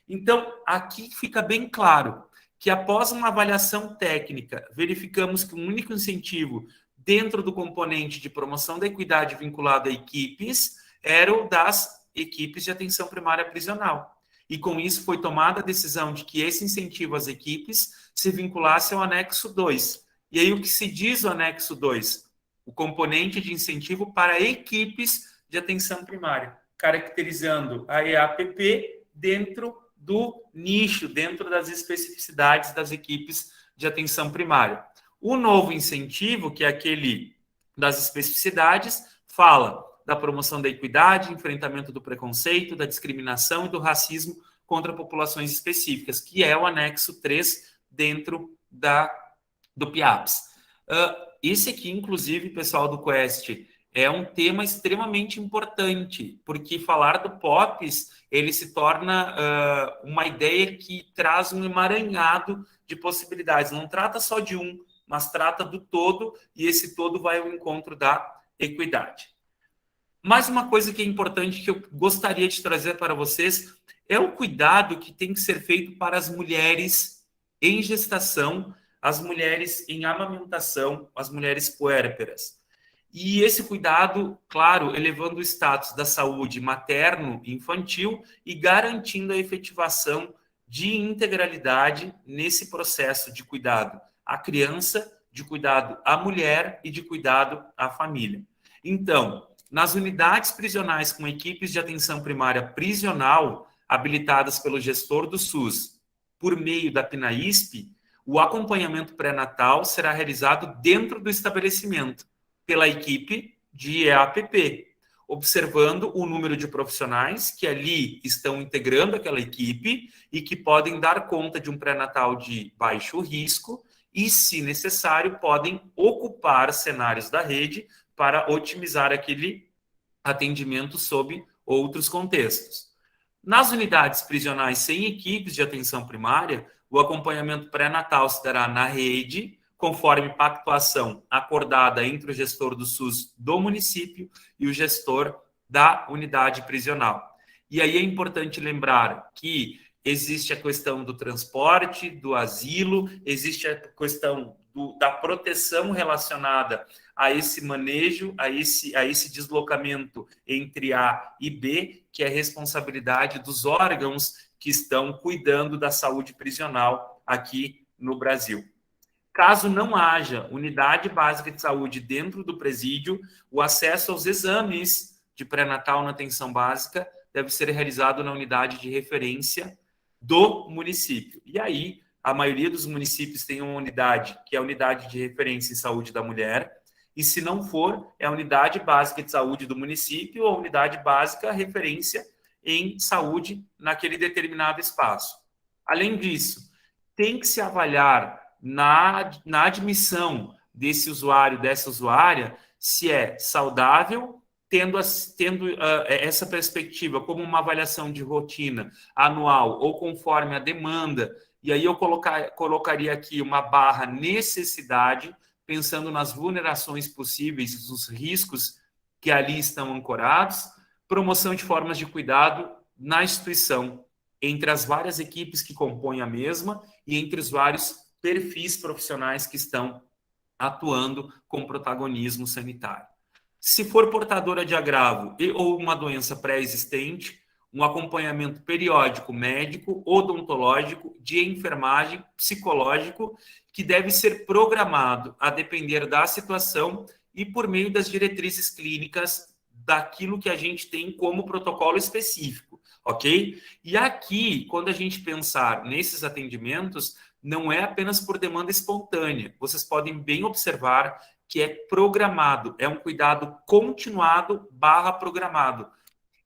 Então, aqui fica bem claro que, após uma avaliação técnica, verificamos que um único incentivo dentro do componente de promoção da equidade vinculado a equipes era o das equipes de atenção primária prisional. E com isso foi tomada a decisão de que esse incentivo às equipes se vinculasse ao anexo 2. E aí o que se diz no anexo 2? O componente de incentivo para equipes de atenção primária, caracterizando a EAPP dentro do nicho, dentro das especificidades das equipes de atenção primária. O novo incentivo, que é aquele das especificidades, fala da promoção da equidade, enfrentamento do preconceito, da discriminação e do racismo contra populações específicas, que é o anexo 3 dentro do PIAPS. Esse aqui, inclusive, pessoal do Quest, é um tema extremamente importante, porque falar do POPs, ele se torna uma ideia que traz um emaranhado de possibilidades. Não trata só de um, mas trata do todo, e esse todo vai ao encontro da equidade. Mais uma coisa que é importante que eu gostaria de trazer para vocês é o cuidado que tem que ser feito para as mulheres em gestação, as mulheres em amamentação, as mulheres puérperas. E esse cuidado, claro, elevando o status da saúde materno e infantil e garantindo a efetivação de integralidade nesse processo de cuidado à criança, de cuidado à mulher e de cuidado à família. Então, nas unidades prisionais com equipes de atenção primária prisional, habilitadas pelo gestor do SUS, por meio da PNAISP, o acompanhamento pré-natal será realizado dentro do estabelecimento, pela equipe de EAPP, observando o número de profissionais que ali estão integrando aquela equipe e que podem dar conta de um pré-natal de baixo risco e, se necessário, podem ocupar cenários da rede para otimizar aquele atendimento sob outros contextos. Nas unidades prisionais sem equipes de atenção primária, o acompanhamento pré-natal se dará na rede, conforme pactuação acordada entre o gestor do SUS do município e o gestor da unidade prisional. E aí é importante lembrar que existe a questão do transporte, do asilo, existe a questão da proteção relacionada a esse manejo, a esse deslocamento entre A e B, que é responsabilidade dos órgãos que estão cuidando da saúde prisional aqui no Brasil. Caso não haja unidade básica de saúde dentro do presídio, o acesso aos exames de pré-natal na atenção básica deve ser realizado na unidade de referência do município. E aí, a maioria dos municípios tem uma unidade, que é a unidade de referência em saúde da mulher, e se não for, é a unidade básica de saúde do município ou a unidade básica referência em saúde naquele determinado espaço. Além disso, tem que se avaliar na admissão desse usuário, dessa usuária, se é saudável tendo essa perspectiva como uma avaliação de rotina anual ou conforme a demanda, e aí eu colocaria aqui uma barra necessidade, pensando nas vulnerações possíveis, os riscos que ali estão ancorados, promoção de formas de cuidado na instituição, entre as várias equipes que compõem a mesma e entre os vários perfis profissionais que estão atuando com protagonismo sanitário. Se for portadora de agravo ou uma doença pré-existente, um acompanhamento periódico médico, odontológico, de enfermagem, psicológico, que deve ser programado a depender da situação e por meio das diretrizes clínicas daquilo que a gente tem como protocolo específico, ok? E aqui, quando a gente pensar nesses atendimentos, não é apenas por demanda espontânea. Vocês podem bem observar que é programado, é um cuidado continuado / programado.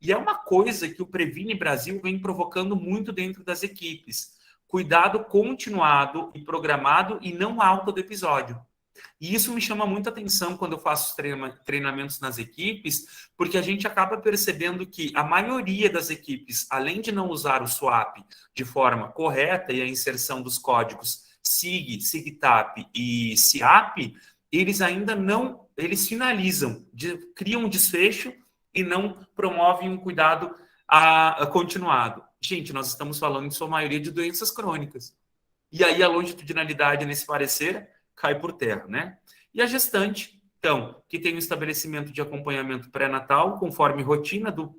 E é uma coisa que o Previne Brasil vem provocando muito dentro das equipes. Cuidado continuado e programado e não alto do episódio. E isso me chama muita atenção quando eu faço os treinamentos nas equipes, porque a gente acaba percebendo que a maioria das equipes, além de não usar o SWAP de forma correta e a inserção dos códigos SIG, SIGTAP e SIAP, eles ainda não, eles finalizam, criam um desfecho e não promovem um cuidado continuado. Gente, nós estamos falando, em sua maioria, de doenças crônicas. E aí a longitudinalidade nesse parecer cai por terra, né? E a gestante, então, que tem um estabelecimento de acompanhamento pré-natal, conforme rotina do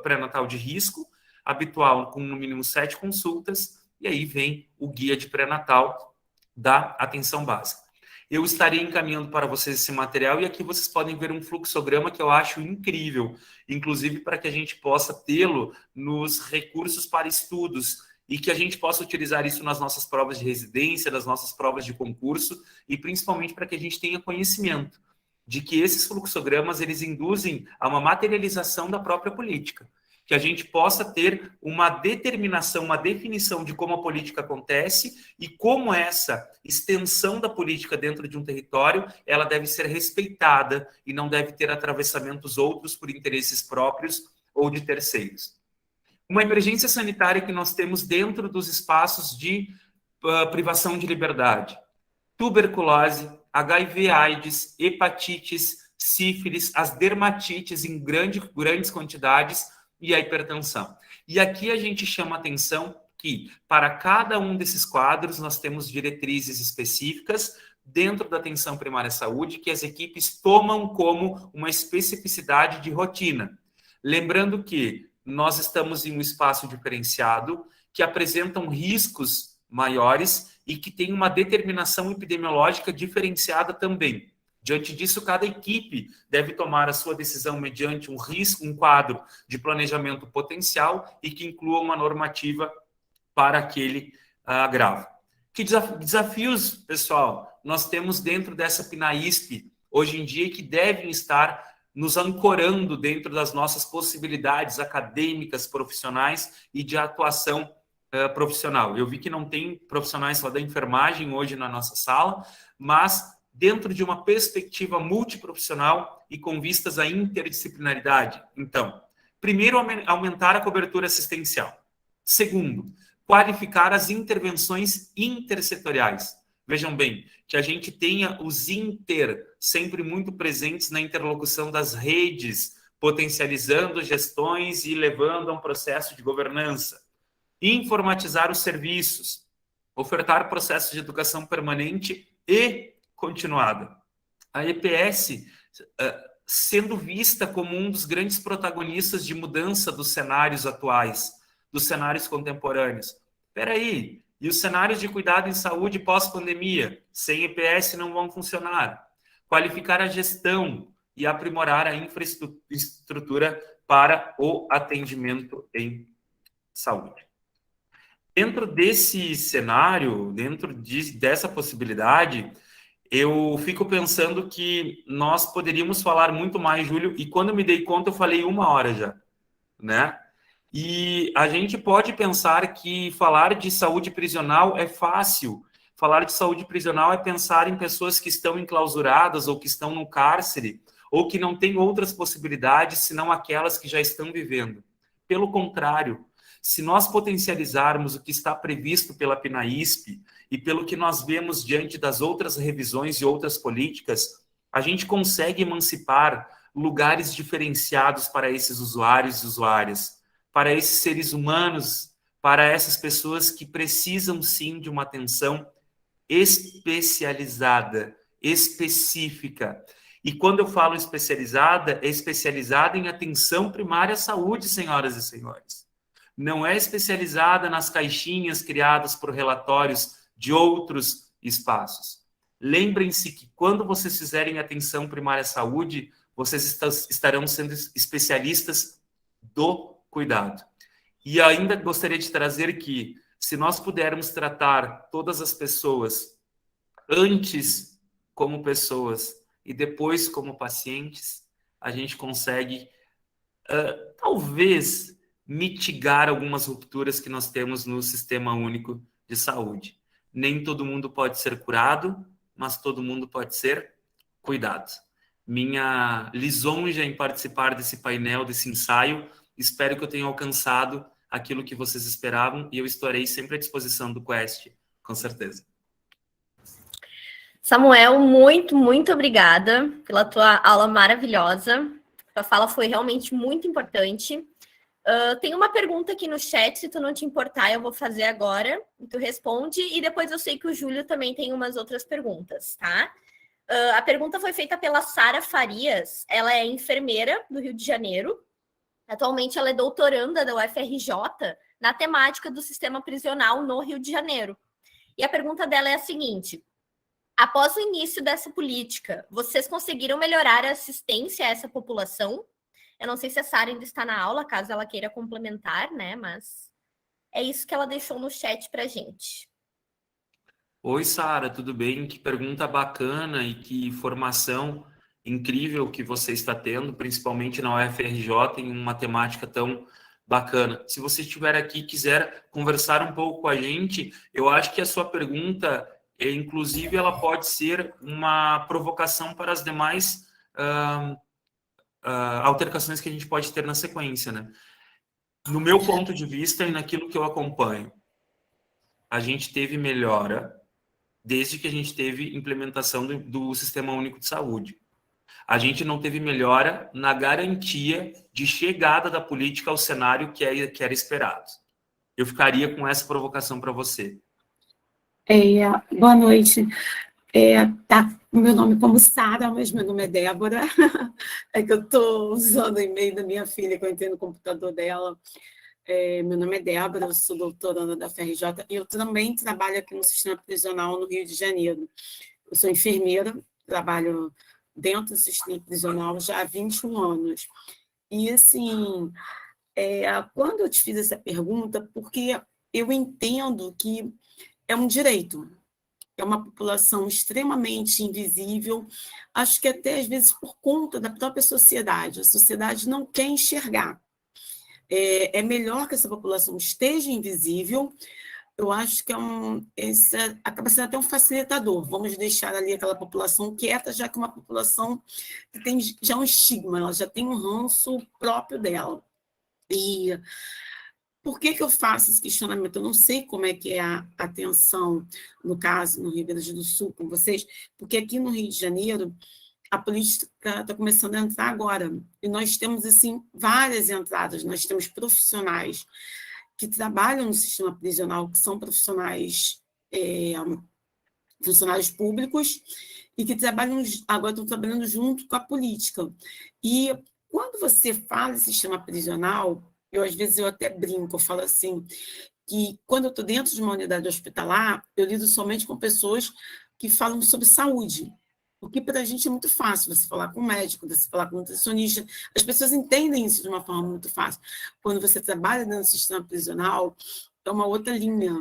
pré-natal de risco, habitual, com no mínimo 7 consultas, e aí vem o guia de pré-natal da atenção básica. Eu estarei encaminhando para vocês esse material e aqui vocês podem ver um fluxograma que eu acho incrível, inclusive para que a gente possa tê-lo nos recursos para estudos e que a gente possa utilizar isso nas nossas provas de residência, nas nossas provas de concurso e principalmente para que a gente tenha conhecimento de que esses fluxogramas eles induzem a uma materialização da própria política. Que a gente possa ter uma determinação, uma definição de como a política acontece e como essa extensão da política dentro de um território, ela deve ser respeitada e não deve ter atravessamentos outros por interesses próprios ou de terceiros. Uma emergência sanitária que nós temos dentro dos espaços de privação de liberdade. Tuberculose, HIV/AIDS, hepatites, sífilis, as dermatites em grandes quantidades, e a hipertensão. E aqui a gente chama atenção que, para cada um desses quadros, nós temos diretrizes específicas dentro da atenção primária à saúde que as equipes tomam como uma especificidade de rotina. Lembrando que nós estamos em um espaço diferenciado, que apresentam riscos maiores e que tem uma determinação epidemiológica diferenciada também. Diante disso, cada equipe deve tomar a sua decisão mediante um risco, um quadro de planejamento potencial e que inclua uma normativa para aquele agravo. Que desafios, pessoal, nós temos dentro dessa PNAISP hoje em dia que devem estar nos ancorando dentro das nossas possibilidades acadêmicas, profissionais e de atuação profissional. Eu vi que não tem profissionais lá da enfermagem hoje na nossa sala, mas dentro de uma perspectiva multiprofissional e com vistas à interdisciplinaridade. Então, primeiro, aumentar a cobertura assistencial. Segundo, qualificar as intervenções intersetoriais. Vejam bem, que a gente tenha os sempre muito presentes na interlocução das redes, potencializando gestões e levando a um processo de governança. Informatizar os serviços, ofertar processos de educação permanente e continuada. A EPS sendo vista como um dos grandes protagonistas de mudança dos cenários atuais, dos cenários contemporâneos. Espera aí, e os cenários de cuidado em saúde pós-pandemia, sem EPS não vão funcionar. Qualificar a gestão e aprimorar a infraestrutura para o atendimento em saúde. Dentro desse cenário, dessa possibilidade, eu fico pensando que nós poderíamos falar muito mais, Júlio, e quando eu me dei conta, eu falei 1 hora já, né? E a gente pode pensar que falar de saúde prisional é fácil. Falar de saúde prisional é pensar em pessoas que estão enclausuradas ou que estão no cárcere, ou que não têm outras possibilidades senão aquelas que já estão vivendo. Pelo contrário, se nós potencializarmos o que está previsto pela PNAISP e pelo que nós vemos diante das outras revisões e outras políticas, a gente consegue emancipar lugares diferenciados para esses usuários e usuárias, para esses seres humanos, para essas pessoas que precisam sim de uma atenção especializada, específica. E quando eu falo especializada, é especializada em atenção primária à saúde, senhoras e senhores. Não é especializada nas caixinhas criadas por relatórios de outros espaços. Lembrem-se que quando vocês fizerem atenção primária à saúde, vocês estarão sendo especialistas do cuidado. E ainda gostaria de trazer que, se nós pudermos tratar todas as pessoas antes como pessoas e depois como pacientes, a gente consegue, talvez, mitigar algumas rupturas que nós temos no Sistema Único de Saúde. Nem todo mundo pode ser curado, mas todo mundo pode ser cuidado. Minha lisonja em participar desse painel, desse ensaio, espero que eu tenha alcançado aquilo que vocês esperavam e eu estarei sempre à disposição do Quest, com certeza. Samuel, muito, muito obrigada pela tua aula maravilhosa. A fala foi realmente muito importante. Tem uma pergunta aqui no chat, se tu não te importar, eu vou fazer agora. Tu responde e depois eu sei que o Júlio também tem umas outras perguntas, tá? A pergunta foi feita pela Sara Farias. Ela é enfermeira do Rio de Janeiro. Atualmente ela é doutoranda da UFRJ na temática do sistema prisional no Rio de Janeiro. E a pergunta dela é a seguinte: após o início dessa política, vocês conseguiram melhorar a assistência a essa população? Eu não sei se a Sara ainda está na aula, caso ela queira complementar, né? Mas é isso que ela deixou no chat para a gente. Oi, Sara, tudo bem? Que pergunta bacana e que formação incrível que você está tendo, principalmente na UFRJ, em uma temática tão bacana. Se você estiver aqui e quiser conversar um pouco com a gente, eu acho que a sua pergunta, inclusive, ela pode ser uma provocação para as demais alterações que a gente pode ter na sequência, né? No meu ponto de vista e naquilo que eu acompanho, a gente teve melhora desde que a gente teve implementação do Sistema Único de Saúde. A gente não teve melhora na garantia de chegada da política ao cenário que era esperado. Eu ficaria com essa provocação para você. Boa noite. Tá meu nome como Sara, mas meu nome é Débora. É que eu estou usando o e-mail da minha filha, que eu entrei no computador dela. Meu nome é Débora, eu sou doutoranda da UFRJ e eu também trabalho aqui no sistema prisional no Rio de Janeiro. Eu sou enfermeira, trabalho dentro do sistema prisional já há 21 anos. E, assim, quando eu te fiz essa pergunta, porque eu entendo que é um direito, é uma população extremamente invisível, acho que até às vezes por conta da própria sociedade. A sociedade não quer enxergar. É melhor que essa população esteja invisível. Eu acho que acaba sendo até um facilitador. Vamos deixar ali aquela população quieta, já que é uma população que tem já um estigma, ela já tem um ranço próprio dela. E por que eu faço esse questionamento? Eu não sei como é que é a atenção, no caso, no Rio Grande do Sul, com vocês, porque aqui no Rio de Janeiro, a política está começando a entrar agora. E nós temos, assim, várias entradas. Nós temos profissionais que trabalham no sistema prisional, que são funcionários públicos e que agora estão trabalhando junto com a política. E quando você fala em sistema prisional, às vezes eu até brinco, eu falo assim, que quando eu estou dentro de uma unidade hospitalar, eu lido somente com pessoas que falam sobre saúde, o que para a gente é muito fácil, você falar com o médico, você falar com o nutricionista, as pessoas entendem isso de uma forma muito fácil. Quando você trabalha dentro do sistema prisional, é uma outra linha,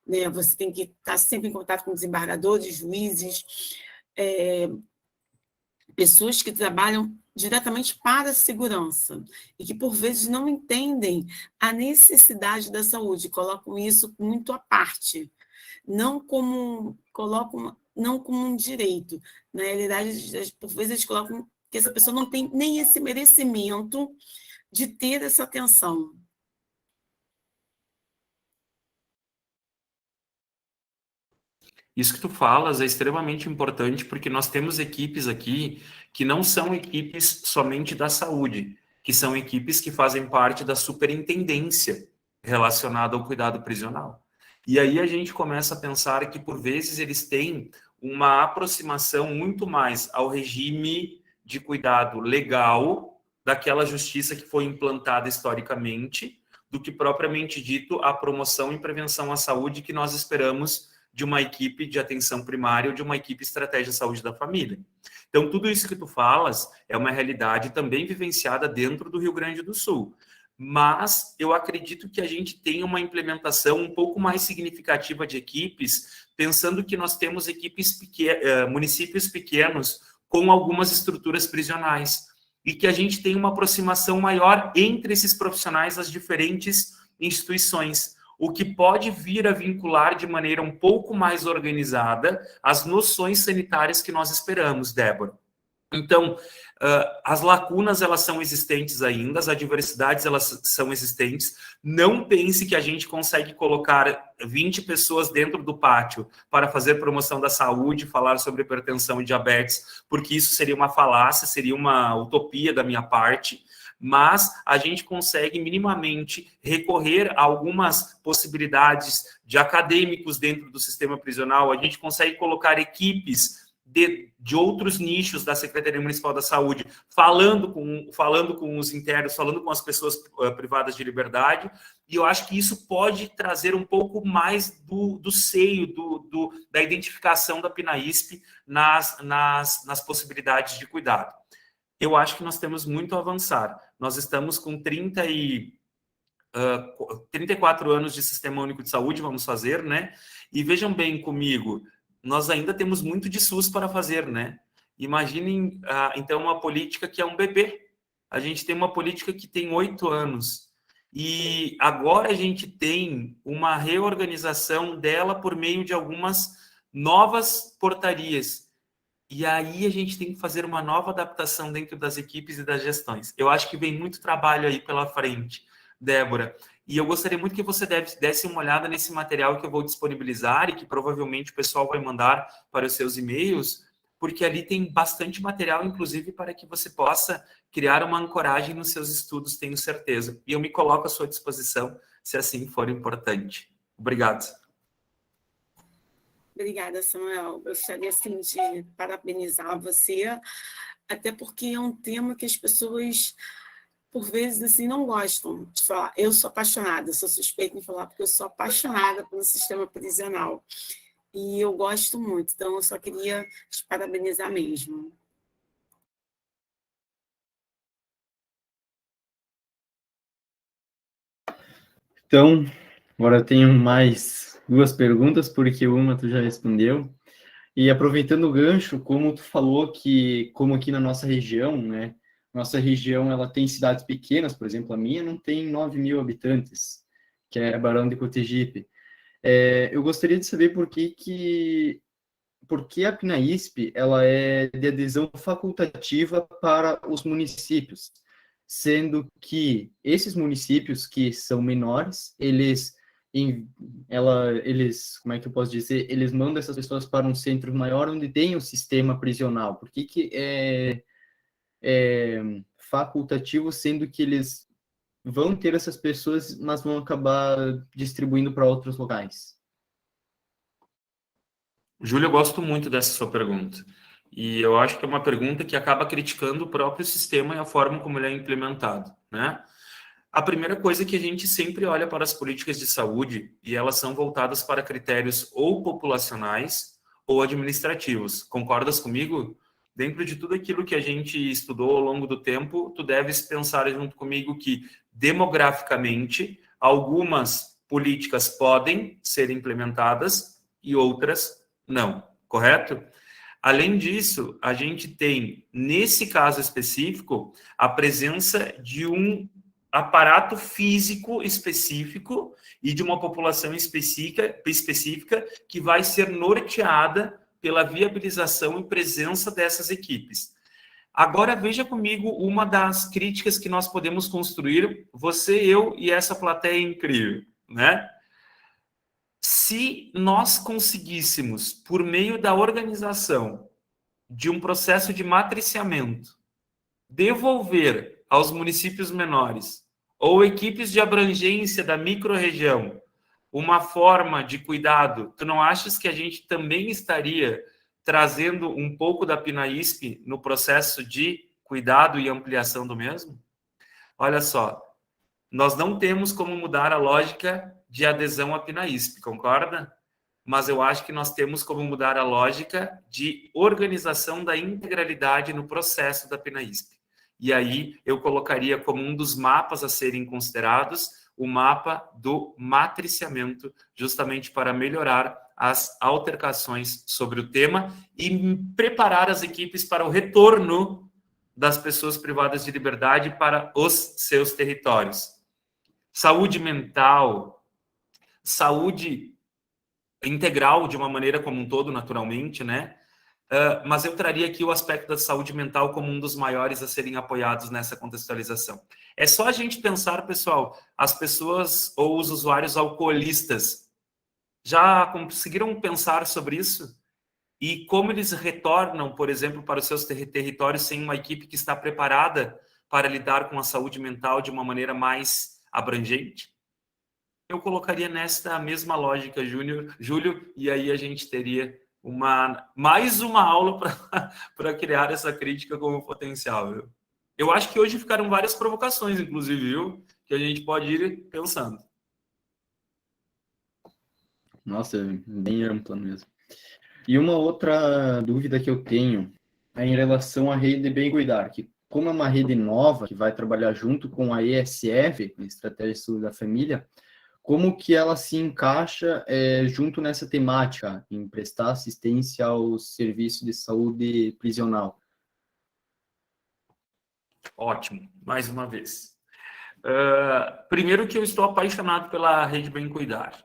né? Você tem que estar sempre em contato com desembargadores, juízes, pessoas que trabalham diretamente para a segurança e que, por vezes, não entendem a necessidade da saúde, colocam isso muito à parte, não como um direito. Na realidade, por vezes, eles colocam que essa pessoa não tem nem esse merecimento de ter essa atenção. Isso que tu falas é extremamente importante, porque nós temos equipes aqui que não são equipes somente da saúde, que são equipes que fazem parte da superintendência relacionada ao cuidado prisional. E aí a gente começa a pensar que, por vezes, eles têm uma aproximação muito mais ao regime de cuidado legal daquela justiça que foi implantada historicamente, do que propriamente dito a promoção e prevenção à saúde que nós esperamos de uma equipe de atenção primária ou de uma equipe estratégia saúde da família. Então, tudo isso que tu falas é uma realidade também vivenciada dentro do Rio Grande do Sul. Mas eu acredito que a gente tem uma implementação um pouco mais significativa de equipes, pensando que nós temos equipes municípios pequenos com algumas estruturas prisionais e que a gente tem uma aproximação maior entre esses profissionais das diferentes instituições, o que pode vir a vincular de maneira um pouco mais organizada as noções sanitárias que nós esperamos, Débora. Então, as lacunas, elas são existentes ainda, as adversidades, elas são existentes. Não pense que a gente consegue colocar 20 pessoas dentro do pátio para fazer promoção da saúde, falar sobre hipertensão e diabetes, porque isso seria uma falácia, seria uma utopia da minha parte. Mas a gente consegue minimamente recorrer a algumas possibilidades de acadêmicos dentro do sistema prisional, a gente consegue colocar equipes de outros nichos da Secretaria Municipal da Saúde, falando com os internos, falando com as pessoas privadas de liberdade, e eu acho que isso pode trazer um pouco mais do seio, da identificação da PNAISP nas possibilidades de cuidado. Eu acho que nós temos muito a avançar. Nós estamos com 34 anos de Sistema Único de Saúde, vamos fazer, né? E vejam bem comigo, nós ainda temos muito de SUS para fazer, né? Imaginem, então, uma política que é um bebê. A gente tem uma política que tem 8 anos. E agora a gente tem uma reorganização dela por meio de algumas novas portarias. E aí a gente tem que fazer uma nova adaptação dentro das equipes e das gestões. Eu acho que vem muito trabalho aí pela frente, Débora. E eu gostaria muito que você desse uma olhada nesse material que eu vou disponibilizar e que provavelmente o pessoal vai mandar para os seus e-mails, porque ali tem bastante material, inclusive, para que você possa criar uma ancoragem nos seus estudos, tenho certeza. E eu me coloco à sua disposição, se assim for importante. Obrigado. Obrigada, Samuel. Eu gostaria, assim, de parabenizar você, até porque é um tema que as pessoas, por vezes, assim, não gostam de falar. Eu sou apaixonada, sou suspeita em falar, porque eu sou apaixonada pelo sistema prisional. E eu gosto muito, então eu só queria te parabenizar mesmo. Então, agora eu tenho mais 2 perguntas, porque uma tu já respondeu. E aproveitando o gancho, como tu falou que, como aqui na nossa região, né? Nossa região, ela tem cidades pequenas, por exemplo, a minha não tem 9.000 habitantes, que é Barão de Cotegipe. Eu gostaria de saber por que a PNAISP, ela é de adesão facultativa para os municípios, sendo que esses municípios que são menores, eles, como é que eu posso dizer, eles mandam essas pessoas para um centro maior onde tem um sistema prisional. Por que é facultativo, sendo que eles vão ter essas pessoas, mas vão acabar distribuindo para outros locais? Júlio, eu gosto muito dessa sua pergunta. E eu acho que é uma pergunta que acaba criticando o próprio sistema e a forma como ele é implementado, né? A primeira coisa é que a gente sempre olha para as políticas de saúde e elas são voltadas para critérios ou populacionais ou administrativos. Concordas comigo? Dentro de tudo aquilo que a gente estudou ao longo do tempo, tu deves pensar junto comigo que, demograficamente, algumas políticas podem ser implementadas e outras não, correto? Além disso, a gente tem, nesse caso específico, a presença de um aparato físico específico e de uma população específica que vai ser norteada pela viabilização e presença dessas equipes. Agora veja comigo uma das críticas que nós podemos construir, você, eu e essa plateia incrível, né? Se nós conseguíssemos, por meio da organização de um processo de matriciamento, devolver aos municípios menores ou equipes de abrangência da microrregião uma forma de cuidado, tu não achas que a gente também estaria trazendo um pouco da PINAISP no processo de cuidado e ampliação do mesmo? Olha só, nós não temos como mudar a lógica de adesão à PINAISP, concorda? Mas eu acho que nós temos como mudar a lógica de organização da integralidade no processo da PINAISP. E aí eu colocaria como um dos mapas a serem considerados o mapa do matriciamento, justamente para melhorar as altercações sobre o tema e preparar as equipes para o retorno das pessoas privadas de liberdade para os seus territórios. Saúde mental, saúde integral de uma maneira como um todo, naturalmente, né? Mas eu traria aqui o aspecto da saúde mental como um dos maiores a serem apoiados nessa contextualização. É só a gente pensar, pessoal, as pessoas ou os usuários alcoolistas já conseguiram pensar sobre isso? E como eles retornam, por exemplo, para os seus territórios sem uma equipe que está preparada para lidar com a saúde mental de uma maneira mais abrangente? Eu colocaria nesta mesma lógica, Júlio, e aí a gente teria mais uma aula para criar essa crítica como potencial. Viu? Eu acho que hoje ficaram várias provocações, inclusive, viu? Que a gente pode ir pensando. Nossa, bem ampla mesmo. E uma outra dúvida que eu tenho é em relação à rede Bem Cuidar, que como é uma rede nova, que vai trabalhar junto com a ESF, a Estratégia de Saúde da Família, como que ela se encaixa junto nessa temática, em prestar assistência ao serviço de saúde prisional? Ótimo, mais uma vez. Primeiro que eu estou apaixonado pela Rede Bem Cuidar.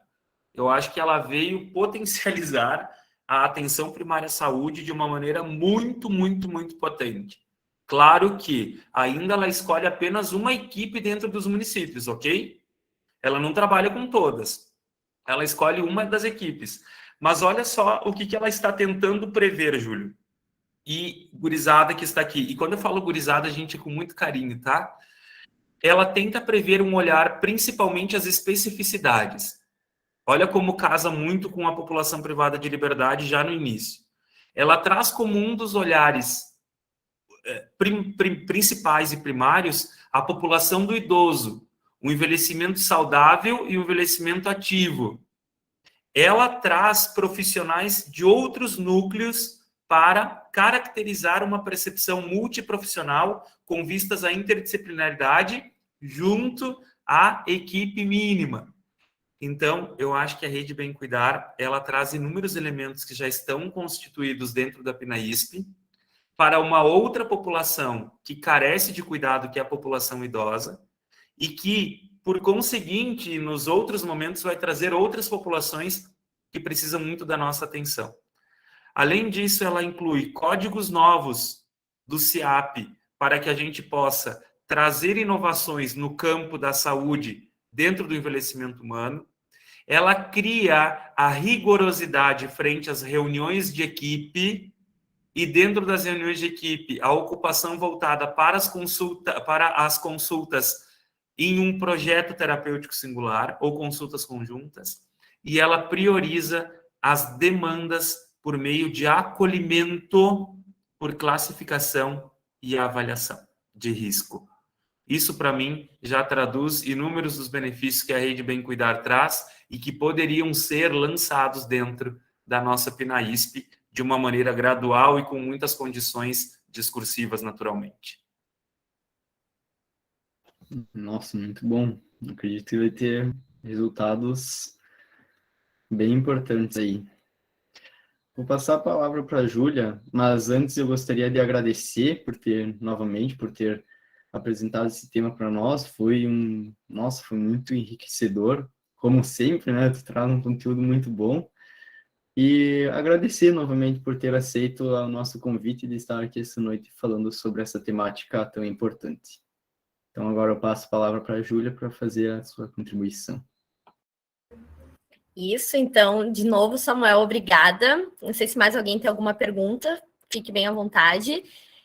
Eu acho que ela veio potencializar a atenção primária à saúde de uma maneira muito, muito, muito potente. Claro que ainda ela escolhe apenas uma equipe dentro dos municípios, ok? Ela não trabalha com todas. Ela escolhe uma das equipes. Mas olha só o que ela está tentando prever, Júlio. E gurizada que está aqui. E quando eu falo gurizada, a gente é com muito carinho, tá? Ela tenta prever um olhar principalmente às especificidades. Olha como casa muito com a população privada de liberdade já no início. Ela traz como um dos olhares principais e primários a população do idoso, o envelhecimento saudável e o envelhecimento ativo. Ela traz profissionais de outros núcleos para caracterizar uma percepção multiprofissional com vistas à interdisciplinaridade junto à equipe mínima. Então, eu acho que a Rede Bem Cuidar, ela traz inúmeros elementos que já estão constituídos dentro da PINAISP para uma outra população que carece de cuidado, que é a população idosa, e que, por conseguinte, nos outros momentos vai trazer outras populações que precisam muito da nossa atenção. Além disso, ela inclui códigos novos do CIAP para que a gente possa trazer inovações no campo da saúde dentro do envelhecimento humano. Ela cria a rigorosidade frente às reuniões de equipe e dentro das reuniões de equipe, a ocupação voltada para as consultas em um projeto terapêutico singular ou consultas conjuntas, e ela prioriza as demandas por meio de acolhimento por classificação e avaliação de risco. Isso, para mim, já traduz inúmeros dos benefícios que a Rede Bem Cuidar traz e que poderiam ser lançados dentro da nossa PINAISP de uma maneira gradual e com muitas condições discursivas, naturalmente. Nossa, muito bom. Acredito que vai ter resultados bem importantes aí. Vou passar a palavra para a Júlia, mas antes eu gostaria de agradecer por ter apresentado esse tema para nós. Foi muito enriquecedor, como sempre, né? Tu traz um conteúdo muito bom. E agradecer novamente por ter aceito o nosso convite de estar aqui essa noite falando sobre essa temática tão importante. Então, agora eu passo a palavra para a Júlia para fazer a sua contribuição. Isso, então, de novo, Samuel, obrigada. Não sei se mais alguém tem alguma pergunta, fique bem à vontade.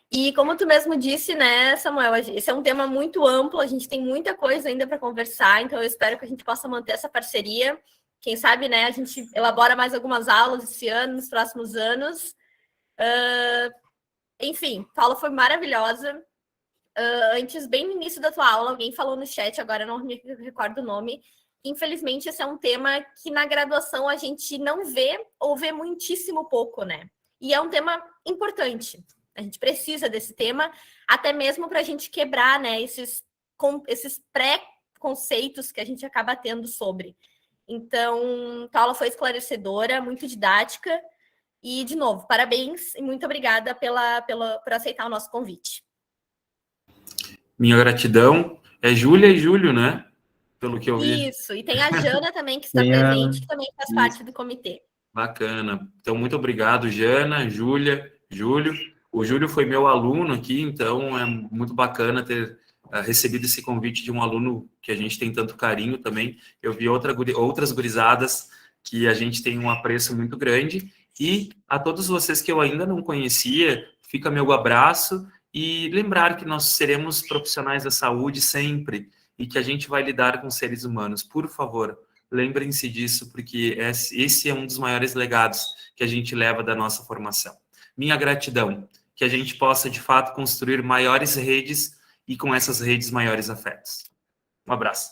E como tu mesmo disse, né, Samuel, esse é um tema muito amplo, a gente tem muita coisa ainda para conversar, então eu espero que a gente possa manter essa parceria. Quem sabe, né, a gente elabora mais algumas aulas esse ano, nos próximos anos. Enfim, a aula foi maravilhosa. Antes, bem no início da tua aula, alguém falou no chat, agora não me recordo o nome. Infelizmente, esse é um tema que na graduação a gente não vê ou vê muitíssimo pouco, né? E é um tema importante. A gente precisa desse tema, até mesmo para a gente quebrar, né, esses pré-conceitos que a gente acaba tendo sobre. Então, a aula foi esclarecedora, muito didática. E, de novo, parabéns e muito obrigada por aceitar o nosso convite. Minha gratidão. É Júlia e Júlio, né? Pelo que eu vi. Isso, e tem a Jana também, que está presente, que também faz parte do comitê. Bacana. Então, muito obrigado, Jana, Júlia, Júlio. O Júlio foi meu aluno aqui, então é muito bacana ter recebido esse convite de um aluno que a gente tem tanto carinho também. Eu vi outras gurizadas que a gente tem um apreço muito grande. E a todos vocês que eu ainda não conhecia, fica meu abraço e lembrar que nós seremos profissionais da saúde sempre e que a gente vai lidar com seres humanos. Por favor, lembrem-se disso, porque esse é um dos maiores legados que a gente leva da nossa formação. Minha gratidão, que a gente possa, de fato, construir maiores redes e, com essas redes, maiores afetos. Um abraço.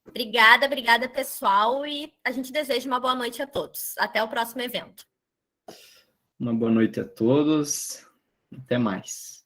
Obrigada, pessoal, e a gente deseja uma boa noite a todos. Até o próximo evento. Uma boa noite a todos. Até mais.